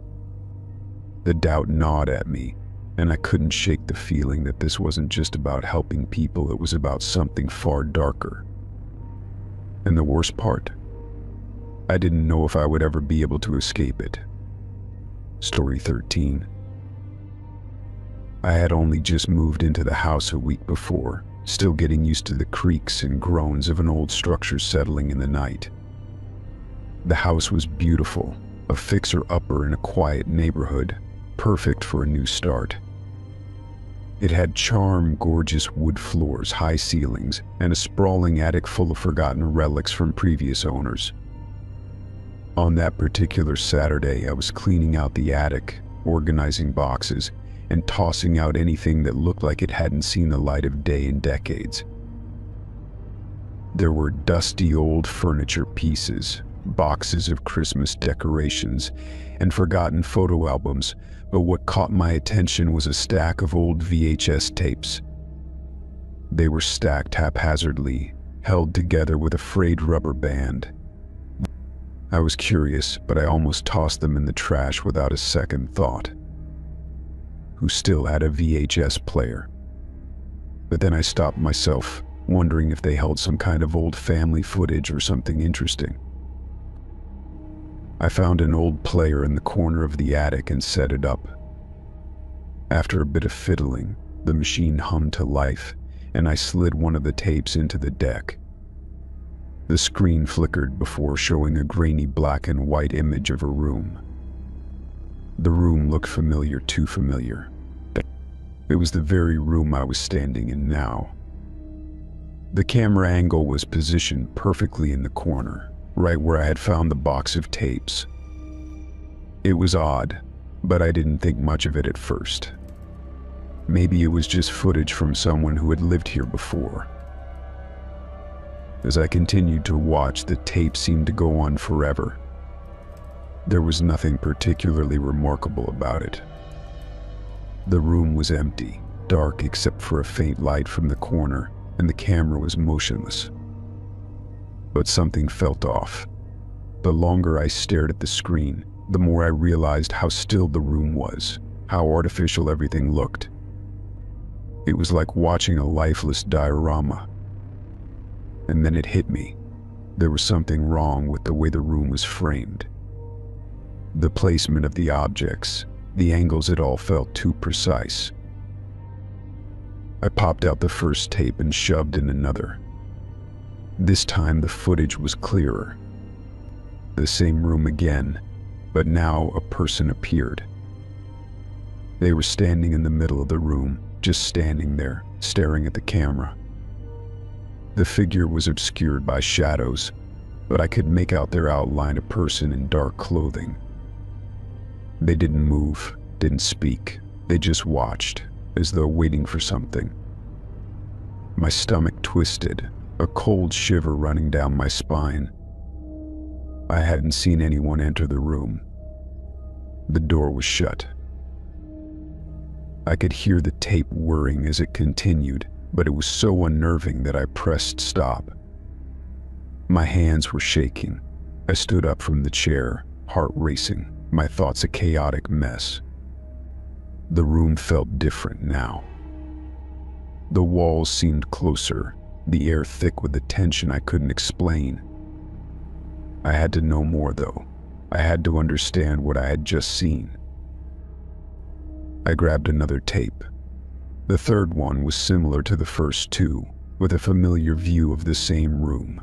The doubt gnawed at me, and I couldn't shake the feeling that this wasn't just about helping people, it was about something far darker. And the worst part? I didn't know if I would ever be able to escape it. Story 13. I had only just moved into the house a week before, still getting used to the creaks and groans of an old structure settling in the night. The house was beautiful, a fixer-upper in a quiet neighborhood, perfect for a new start. It had charm, gorgeous wood floors, high ceilings, and a sprawling attic full of forgotten relics from previous owners. On that particular Saturday, I was cleaning out the attic, organizing boxes, and tossing out anything that looked like it hadn't seen the light of day in decades. There were dusty old furniture pieces, boxes of Christmas decorations, and forgotten photo albums, but what caught my attention was a stack of old VHS tapes. They were stacked haphazardly, held together with a frayed rubber band. I was curious, but I almost tossed them in the trash without a second thought. Who still had a VHS player? But then I stopped myself, wondering if they held some kind of old family footage or something interesting. I found an old player in the corner of the attic and set it up. After a bit of fiddling, the machine hummed to life, and I slid one of the tapes into the deck. The screen flickered before showing a grainy black and white image of a room. The room looked familiar, too familiar. It was the very room I was standing in now. The camera angle was positioned perfectly in the corner, right where I had found the box of tapes. It was odd, but I didn't think much of it at first. Maybe it was just footage from someone who had lived here before. As I continued to watch, the tape seemed to go on forever. There was nothing particularly remarkable about it. The room was empty, dark except for a faint light from the corner, and the camera was motionless. But something felt off. The longer I stared at the screen, the more I realized how still the room was, how artificial everything looked. It was like watching a lifeless diorama. And then it hit me. There was something wrong with the way the room was framed. The placement of the objects, the angles, it all felt too precise. I popped out the first tape and shoved in another. This time the footage was clearer. The same room again, but now a person appeared. They were standing in the middle of the room, just standing there, staring at the camera. The figure was obscured by shadows, but I could make out their outline, a person in dark clothing. They didn't move, didn't speak. They just watched, as though waiting for something. My stomach twisted, a cold shiver running down my spine. I hadn't seen anyone enter the room. The door was shut. I could hear the tape whirring as it continued, but it was so unnerving that I pressed stop. My hands were shaking. I stood up from the chair, heart racing, my thoughts a chaotic mess. The room felt different now. The walls seemed closer, the air thick with a tension I couldn't explain. I had to know more, though. I had to understand what I had just seen. I grabbed another tape. The third one was similar to the first two, with a familiar view of the same room.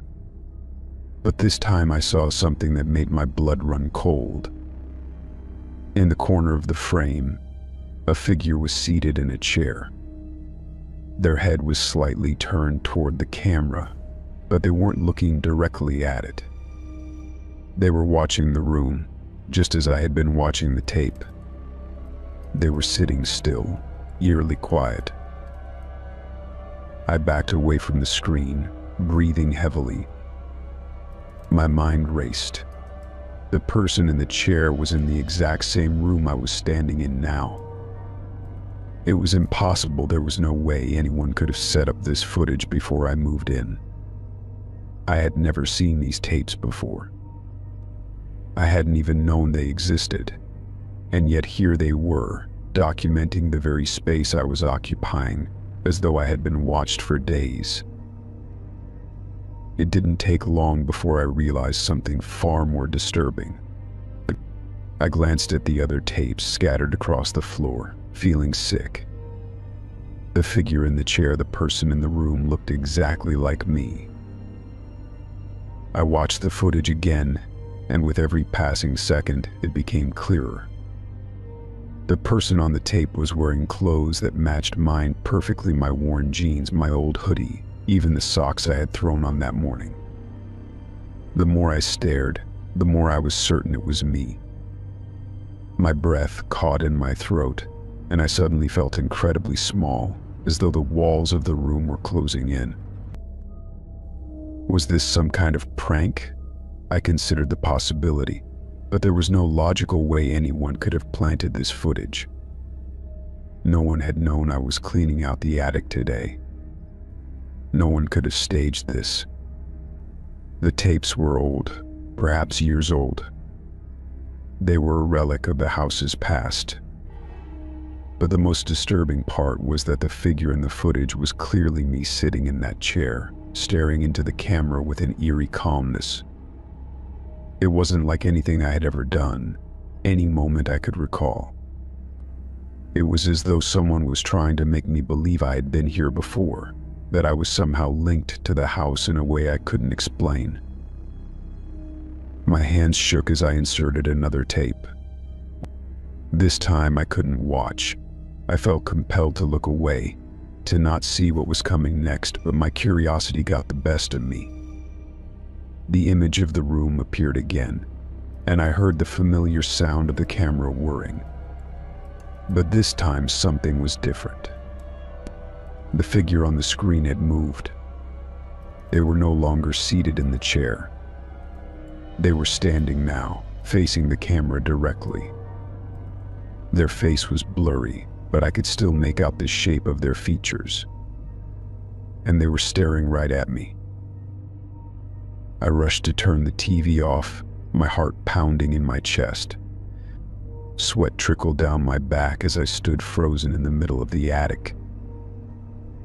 But this time I saw something that made my blood run cold. In the corner of the frame, a figure was seated in a chair. Their head was slightly turned toward the camera, but they weren't looking directly at it. They were watching the room, just as I had been watching the tape. They were sitting still, eerily quiet. I backed away from the screen, breathing heavily. My mind raced. The person in the chair was in the exact same room I was standing in now. It was impossible. There was no way anyone could have set up this footage before I moved in. I had never seen these tapes before. I hadn't even known they existed. And yet here they were, documenting the very space I was occupying, as though I had been watched for days. It didn't take long before I realized something far more disturbing. I glanced at the other tapes scattered across the floor, feeling sick. The figure in the chair, the person in the room, looked exactly like me. I watched the footage again, and with every passing second, it became clearer. The person on the tape was wearing clothes that matched mine perfectly: my worn jeans, my old hoodie, even the socks I had thrown on that morning. The more I stared, the more I was certain it was me. My breath caught in my throat, and I suddenly felt incredibly small, as though the walls of the room were closing in. Was this some kind of prank? I considered the possibility, but there was no logical way anyone could have planted this footage. No one had known I was cleaning out the attic today. No one could have staged this. The tapes were old, perhaps years old. They were a relic of the house's past. But the most disturbing part was that the figure in the footage was clearly me, sitting in that chair, staring into the camera with an eerie calmness. It wasn't like anything I had ever done, any moment I could recall. It was as though someone was trying to make me believe I had been here before, that I was somehow linked to the house in a way I couldn't explain. My hands shook as I inserted another tape. This time I couldn't watch. I felt compelled to look away, to not see what was coming next, but my curiosity got the best of me. The image of the room appeared again, and I heard the familiar sound of the camera whirring. But this time something was different. The figure on the screen had moved. They were no longer seated in the chair. They were standing now, facing the camera directly. Their face was blurry, but I could still make out the shape of their features. And they were staring right at me. I rushed to turn the TV off, my heart pounding in my chest. Sweat trickled down my back as I stood frozen in the middle of the attic.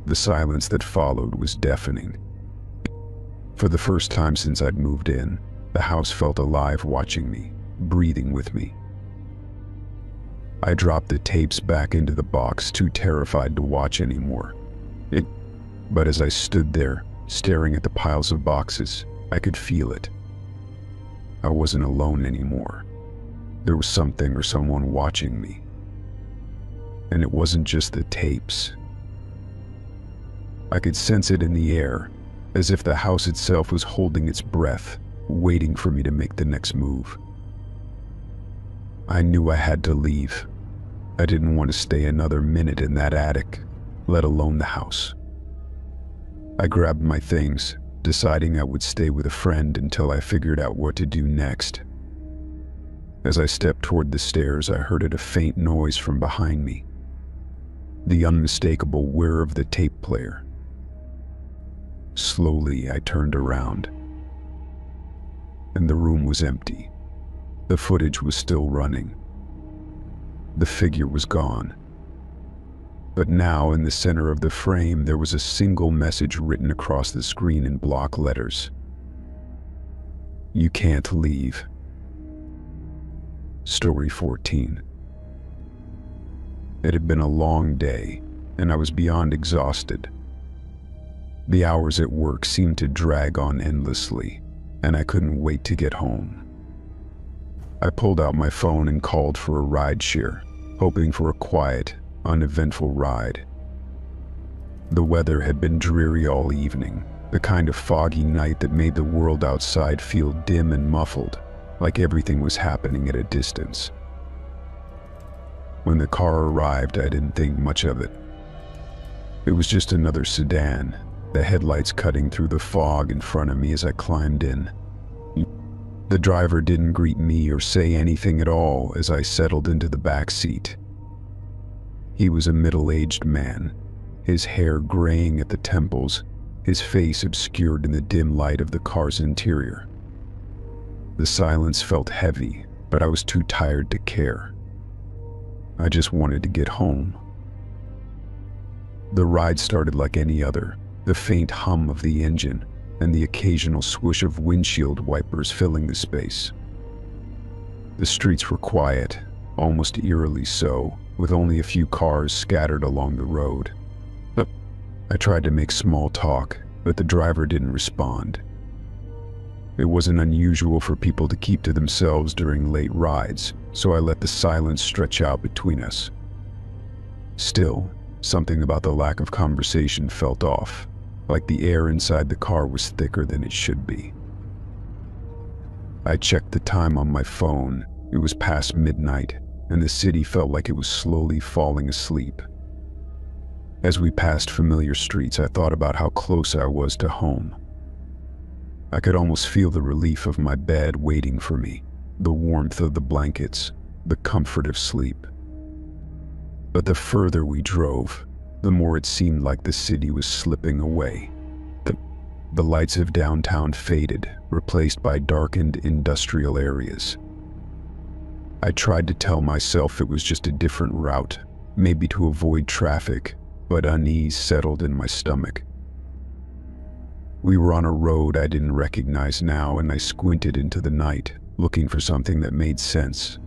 The silence that followed was deafening. For the first time since I'd moved in, the house felt alive, watching me, breathing with me. I dropped the tapes back into the box, too terrified to watch anymore. But as I stood there, staring at the piles of boxes, I could feel it. I wasn't alone anymore. There was something or someone watching me. And it wasn't just the tapes. I could sense it in the air, as if the house itself was holding its breath, waiting for me to make the next move. I knew I had to leave. I didn't want to stay another minute in that attic, let alone the house. I grabbed my things, deciding I would stay with a friend until I figured out what to do next. As I stepped toward the stairs, I heard a faint noise from behind me. The unmistakable whir of the tape player. Slowly, I turned around. And the room was empty. The footage was still running. The figure was gone. But now, in the center of the frame, there was a single message written across the screen in block letters. "You can't leave." Story 14. It had been a long day, and I was beyond exhausted. The hours at work seemed to drag on endlessly, and I couldn't wait to get home. I pulled out my phone and called for a rideshare, hoping for a quiet, uneventful ride. The weather had been dreary all evening, the kind of foggy night that made the world outside feel dim and muffled, like everything was happening at a distance. When the car arrived, I didn't think much of it. It was just another sedan, the headlights cutting through the fog in front of me as I climbed in. The driver didn't greet me or say anything at all as I settled into the back seat. He was a middle-aged man, his hair graying at the temples, his face obscured in the dim light of the car's interior. The silence felt heavy, but I was too tired to care. I just wanted to get home. The ride started like any other, the faint hum of the engine and the occasional swoosh of windshield wipers filling the space. The streets were quiet, almost eerily so, with only a few cars scattered along the road. I tried to make small talk, but the driver didn't respond. It wasn't unusual for people to keep to themselves during late rides, so I let the silence stretch out between us. Still, something about the lack of conversation felt off, like the air inside the car was thicker than it should be. I checked the time on my phone. It was past midnight, and the city felt like it was slowly falling asleep. As we passed familiar streets, I thought about how close I was to home. I could almost feel the relief of my bed waiting for me, the warmth of the blankets, the comfort of sleep. But the further we drove, the more it seemed like the city was slipping away. The lights of downtown faded, replaced by darkened industrial areas. I tried to tell myself it was just a different route, maybe to avoid traffic, but unease settled in my stomach. We were on a road I didn't recognize now, and I squinted into the night, looking for something that made sense.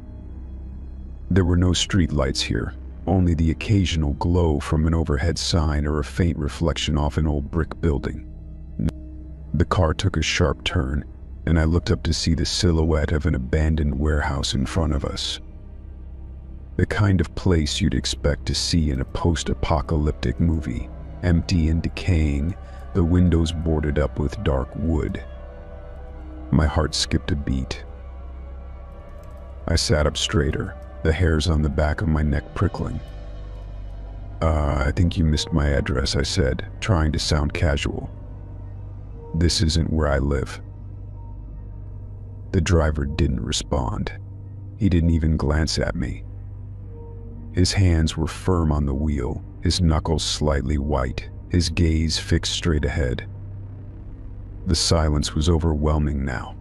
There were no street lights here, only the occasional glow from an overhead sign or a faint reflection off an old brick building. The car took a sharp turn, and I looked up to see the silhouette of an abandoned warehouse in front of us. The kind of place you'd expect to see in a post-apocalyptic movie, empty and decaying, the windows boarded up with dark wood. My heart skipped a beat. I sat up straighter, the hairs on the back of my neck prickling. I think you missed my address," I said, trying to sound casual. "This isn't where I live." The driver didn't respond. He didn't even glance at me. His hands were firm on the wheel, his knuckles slightly white, his gaze fixed straight ahead. The silence was overwhelming now.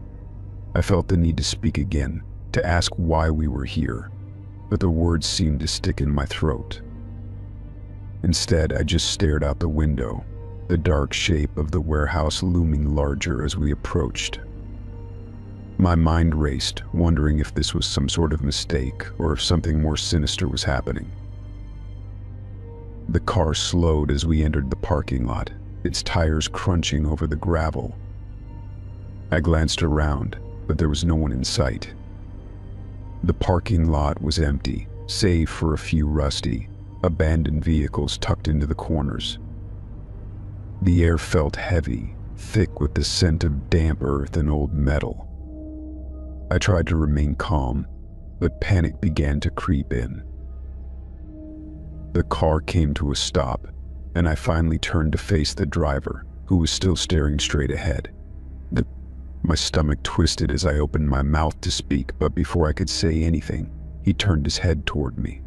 I felt the need to speak again, to ask why we were here, but the words seemed to stick in my throat. Instead, I just stared out the window, the dark shape of the warehouse looming larger as we approached. My mind raced, wondering if this was some sort of mistake or if something more sinister was happening. The car slowed as we entered the parking lot, its tires crunching over the gravel. I glanced around, but there was no one in sight. The parking lot was empty, save for a few rusty, abandoned vehicles tucked into the corners. The air felt heavy, thick with the scent of damp earth and old metal. I tried to remain calm, but panic began to creep in. The car came to a stop, and I finally turned to face the driver, who was still staring straight ahead. My stomach twisted as I opened my mouth to speak, but before I could say anything, he turned his head toward me.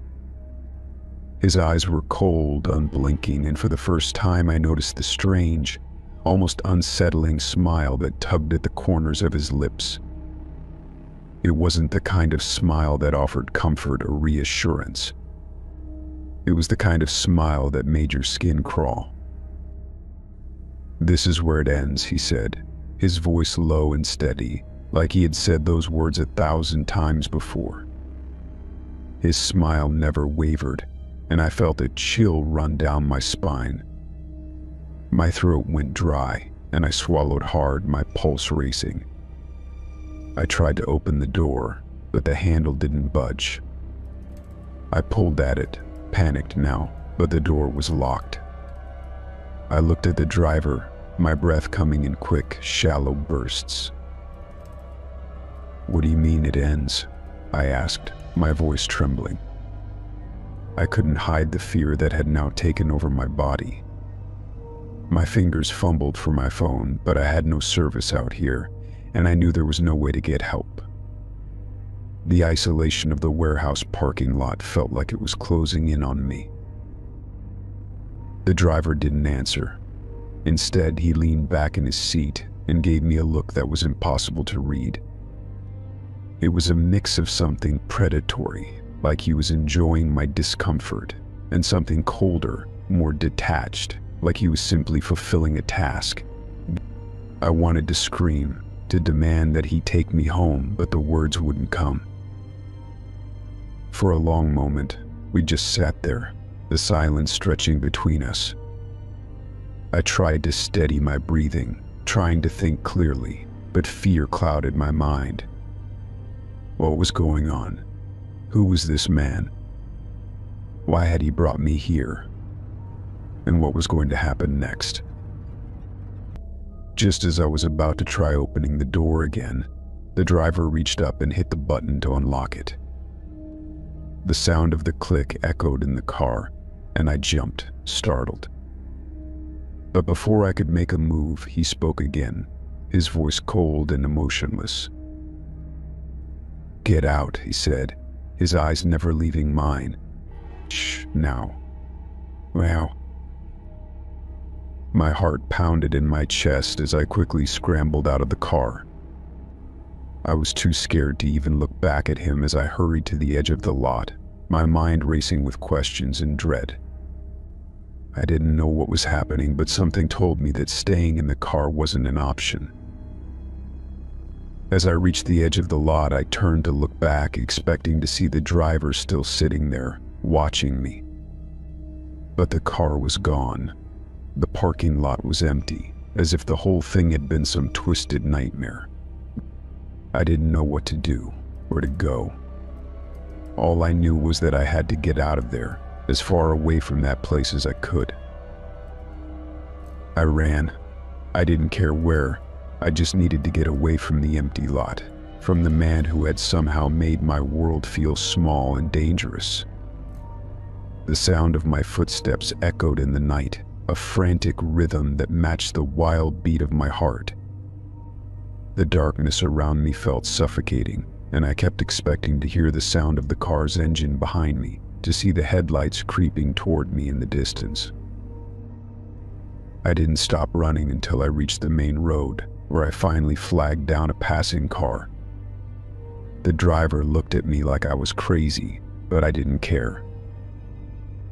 His eyes were cold, unblinking, and for the first time I noticed the strange, almost unsettling smile that tugged at the corners of his lips. It wasn't the kind of smile that offered comfort or reassurance. It was the kind of smile that made your skin crawl. "This is where it ends," he said, his voice low and steady, like he had said those words 1,000 times before. His smile never wavered, and I felt a chill run down my spine. My throat went dry, and I swallowed hard, my pulse racing. I tried to open the door, but the handle didn't budge. I pulled at it, panicked now, but the door was locked. I looked at the driver, my breath coming in quick, shallow bursts. "What do you mean it ends?" I asked, my voice trembling. I couldn't hide the fear that had now taken over my body. My fingers fumbled for my phone, but I had no service out here, and I knew there was no way to get help. The isolation of the warehouse parking lot felt like it was closing in on me. The driver didn't answer. Instead, he leaned back in his seat and gave me a look that was impossible to read. It was a mix of something predatory, like he was enjoying my discomfort, and something colder, more detached, like he was simply fulfilling a task. I wanted to scream, to demand that he take me home, but the words wouldn't come. For a long moment, we just sat there, the silence stretching between us. I tried to steady my breathing, trying to think clearly, but fear clouded my mind. What was going on? Who was this man? Why had he brought me here? And what was going to happen next? Just as I was about to try opening the door again, the driver reached up and hit the button to unlock it. The sound of the click echoed in the car, and I jumped, startled. But before I could make a move, he spoke again, his voice cold and emotionless. "Get out," he said, his eyes never leaving mine. "Shh, now." Wow. My heart pounded in my chest as I quickly scrambled out of the car. I was too scared to even look back at him as I hurried to the edge of the lot, my mind racing with questions and dread. I didn't know what was happening, but something told me that staying in the car wasn't an option. As I reached the edge of the lot, I turned to look back, expecting to see the driver still sitting there, watching me. But the car was gone. The parking lot was empty, as if the whole thing had been some twisted nightmare. I didn't know what to do, where to go. All I knew was that I had to get out of there, as far away from that place as I could. I ran. I didn't care where. I just needed to get away from the empty lot, from the man who had somehow made my world feel small and dangerous. The sound of my footsteps echoed in the night, a frantic rhythm that matched the wild beat of my heart. The darkness around me felt suffocating, and I kept expecting to hear the sound of the car's engine behind me, to see the headlights creeping toward me in the distance. I didn't stop running until I reached the main road, where I finally flagged down a passing car. The driver looked at me like I was crazy, but I didn't care.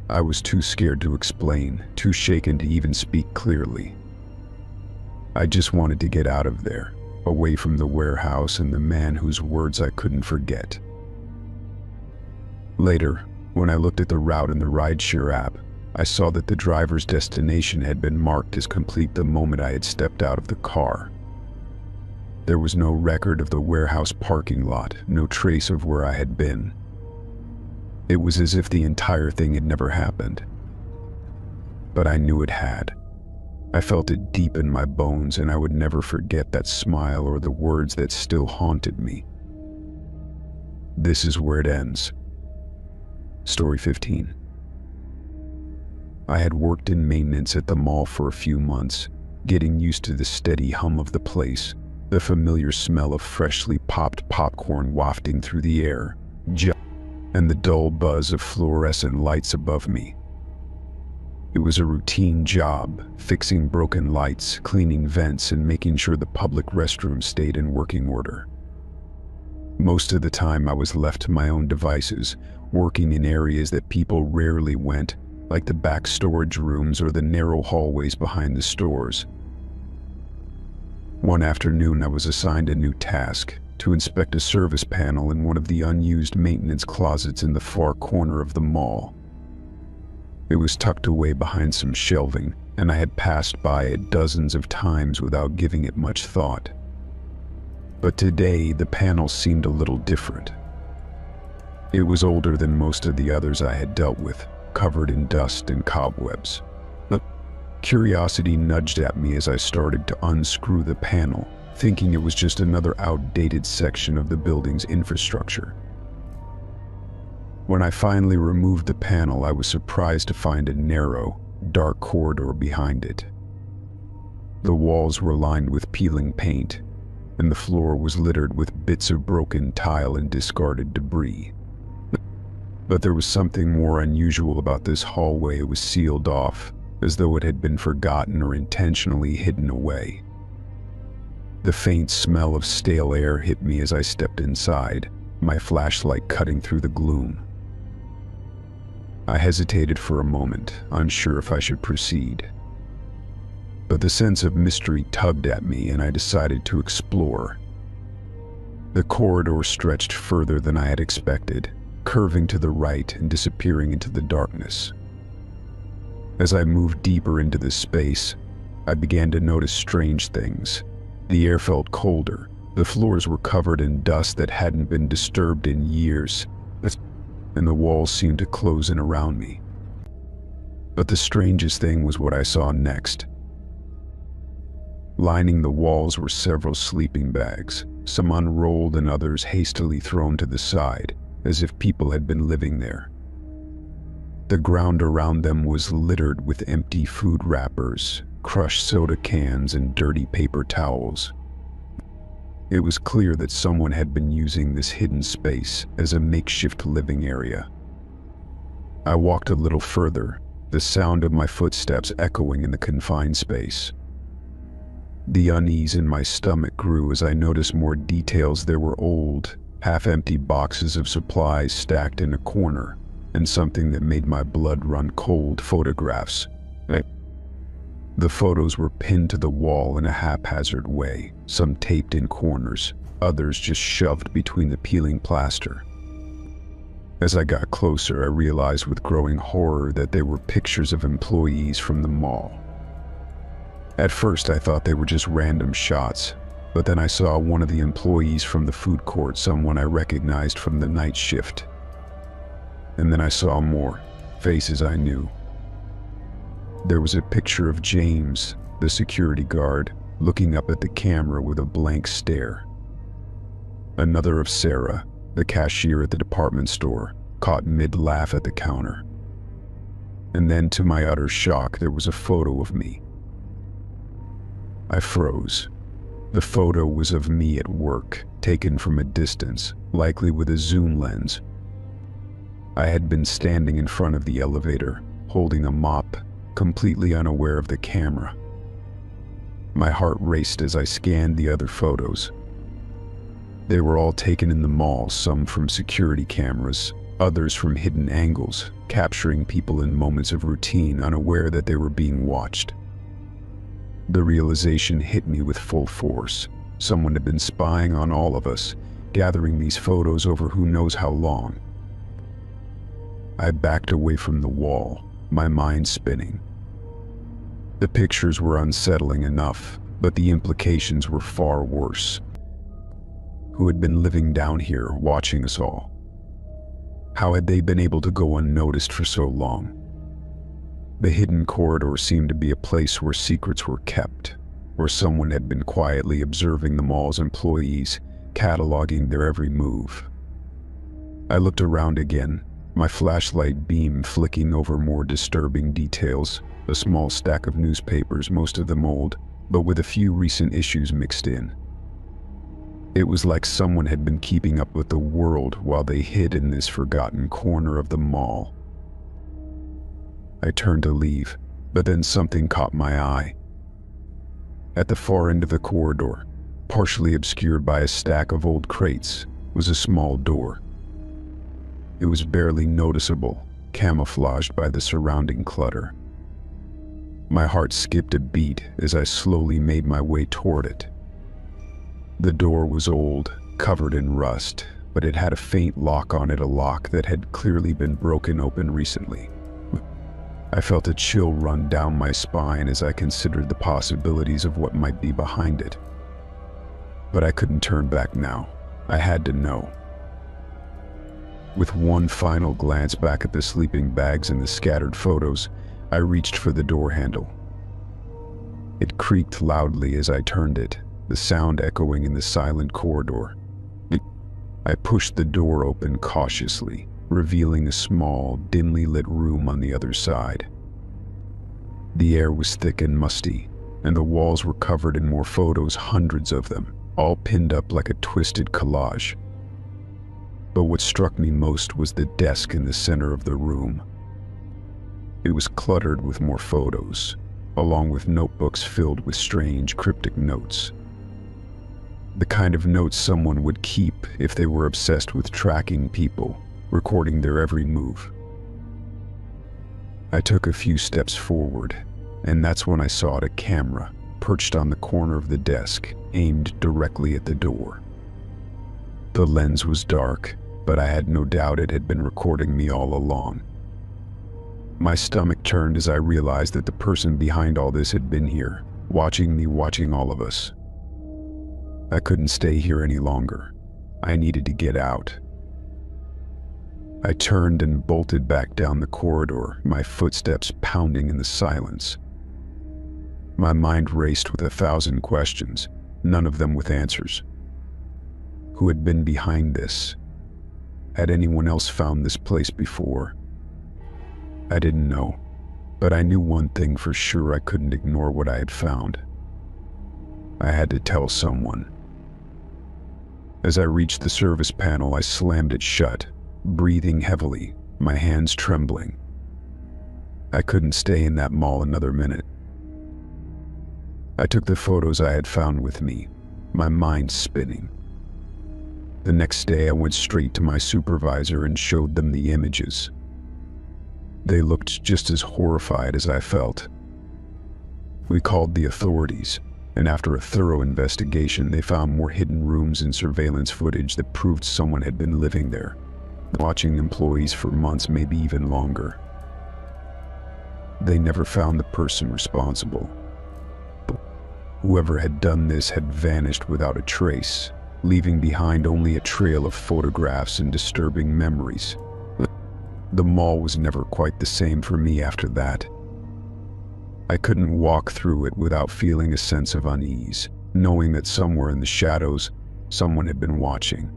I was too scared to explain, too shaken to even speak clearly. I just wanted to get out of there, away from the warehouse and the man whose words I couldn't forget. Later, when I looked at the route in the rideshare app, I saw that the driver's destination had been marked as complete the moment I had stepped out of the car. There was no record of the warehouse parking lot, no trace of where I had been. It was as if the entire thing had never happened. But I knew it had. I felt it deep in my bones, and I would never forget that smile or the words that still haunted me. This is where it ends. Story 15. I had worked in maintenance at the mall for a few months, getting used to the steady hum of the place, the familiar smell of freshly popped popcorn wafting through the air, and the dull buzz of fluorescent lights above me. It was a routine job, fixing broken lights, cleaning vents, and making sure the public restrooms stayed in working order. Most of the time I was left to my own devices, working in areas that people rarely went, like the back storage rooms or the narrow hallways behind the stores. One afternoon I was assigned a new task, to inspect a service panel in one of the unused maintenance closets in the far corner of the mall. It was tucked away behind some shelving, and I had passed by it dozens of times without giving it much thought. But today, the panel seemed a little different. It was older than most of the others I had dealt with, covered in dust and cobwebs. But curiosity nudged at me as I started to unscrew the panel, thinking it was just another outdated section of the building's infrastructure. When I finally removed the panel, I was surprised to find a narrow, dark corridor behind it. The walls were lined with peeling paint, and the floor was littered with bits of broken tile and discarded debris. But there was something more unusual about this hallway. It was sealed off, as though it had been forgotten or intentionally hidden away. The faint smell of stale air hit me as I stepped inside, my flashlight cutting through the gloom. I hesitated for a moment, unsure if I should proceed. But the sense of mystery tugged at me, and I decided to explore. The corridor stretched further than I had expected, curving to the right and disappearing into the darkness. As I moved deeper into the space, I began to notice strange things. The air felt colder. The floors were covered in dust that hadn't been disturbed in years, and the walls seemed to close in around me. But the strangest thing was what I saw next. Lining the walls were several sleeping bags, some unrolled and others hastily thrown to the side, as if people had been living there. The ground around them was littered with empty food wrappers, crushed soda cans, and dirty paper towels. It was clear that someone had been using this hidden space as a makeshift living area. I walked a little further, the sound of my footsteps echoing in the confined space. The unease in my stomach grew as I noticed more details. There were old, half-empty boxes of supplies stacked in a corner, and something that made my blood run cold: photographs. The photos were pinned to the wall in a haphazard way, some taped in corners, others just shoved between the peeling plaster. As I got closer, I realized with growing horror that they were pictures of employees from the mall. At first, I thought they were just random shots, but then I saw one of the employees from the food court, someone I recognized from the night shift. And then I saw more, faces I knew. There was a picture of James, the security guard, looking up at the camera with a blank stare. Another of Sarah, the cashier at the department store, caught mid-laugh at the counter. And then, to my utter shock, there was a photo of me. I froze. The photo was of me at work, taken from a distance, likely with a zoom lens. I had been standing in front of the elevator, holding a mop, completely unaware of the camera. My heart raced as I scanned the other photos. They were all taken in the mall, some from security cameras, others from hidden angles, capturing people in moments of routine, unaware that they were being watched. The realization hit me with full force. Someone had been spying on all of us, gathering these photos over who knows how long. I backed away from the wall, my mind spinning. The pictures were unsettling enough, but the implications were far worse. Who had been living down here, watching us all? How had they been able to go unnoticed for so long? The hidden corridor seemed to be a place where secrets were kept, where someone had been quietly observing the mall's employees, cataloging their every move. I looked around again, my flashlight beam flicking over more disturbing details, a small stack of newspapers, most of them old, but with a few recent issues mixed in. It was like someone had been keeping up with the world while they hid in this forgotten corner of the mall. I turned to leave, but then something caught my eye. At the far end of the corridor, partially obscured by a stack of old crates, was a small door. It was barely noticeable, camouflaged by the surrounding clutter. My heart skipped a beat as I slowly made my way toward it. The door was old, covered in rust, but it had a faint lock on it, a lock that had clearly been broken open recently. I felt a chill run down my spine as I considered the possibilities of what might be behind it. But I couldn't turn back now. I had to know. With one final glance back at the sleeping bags and the scattered photos, I reached for the door handle. It creaked loudly as I turned it, the sound echoing in the silent corridor. I pushed the door open cautiously, revealing a small, dimly lit room on the other side. The air was thick and musty, and the walls were covered in more photos, hundreds of them, all pinned up like a twisted collage. But what struck me most was the desk in the center of the room. It was cluttered with more photos, along with notebooks filled with strange, cryptic notes. The kind of notes someone would keep if they were obsessed with tracking people, recording their every move. I took a few steps forward, and that's when I saw a camera perched on the corner of the desk, aimed directly at the door. The lens was dark, but I had no doubt it had been recording me all along. My stomach turned as I realized that the person behind all this had been here, watching me, watching all of us. I couldn't stay here any longer. I needed to get out. I turned and bolted back down the corridor, my footsteps pounding in the silence. My mind raced with 1,000 questions, none of them with answers. Who had been behind this? Had anyone else found this place before? I didn't know, but I knew one thing for sure: I couldn't ignore what I had found. I had to tell someone. As I reached the service panel, I slammed it shut, breathing heavily, my hands trembling. I couldn't stay in that mall another minute. I took the photos I had found with me, my mind spinning. The next day, I went straight to my supervisor and showed them the images. They looked just as horrified as I felt. We called the authorities, and after a thorough investigation, they found more hidden rooms and surveillance footage that proved someone had been living there, watching employees for months, maybe even longer. They never found the person responsible. Whoever had done this had vanished without a trace, leaving behind only a trail of photographs and disturbing memories. The mall was never quite the same for me after that. I couldn't walk through it without feeling a sense of unease, knowing that somewhere in the shadows, someone had been watching.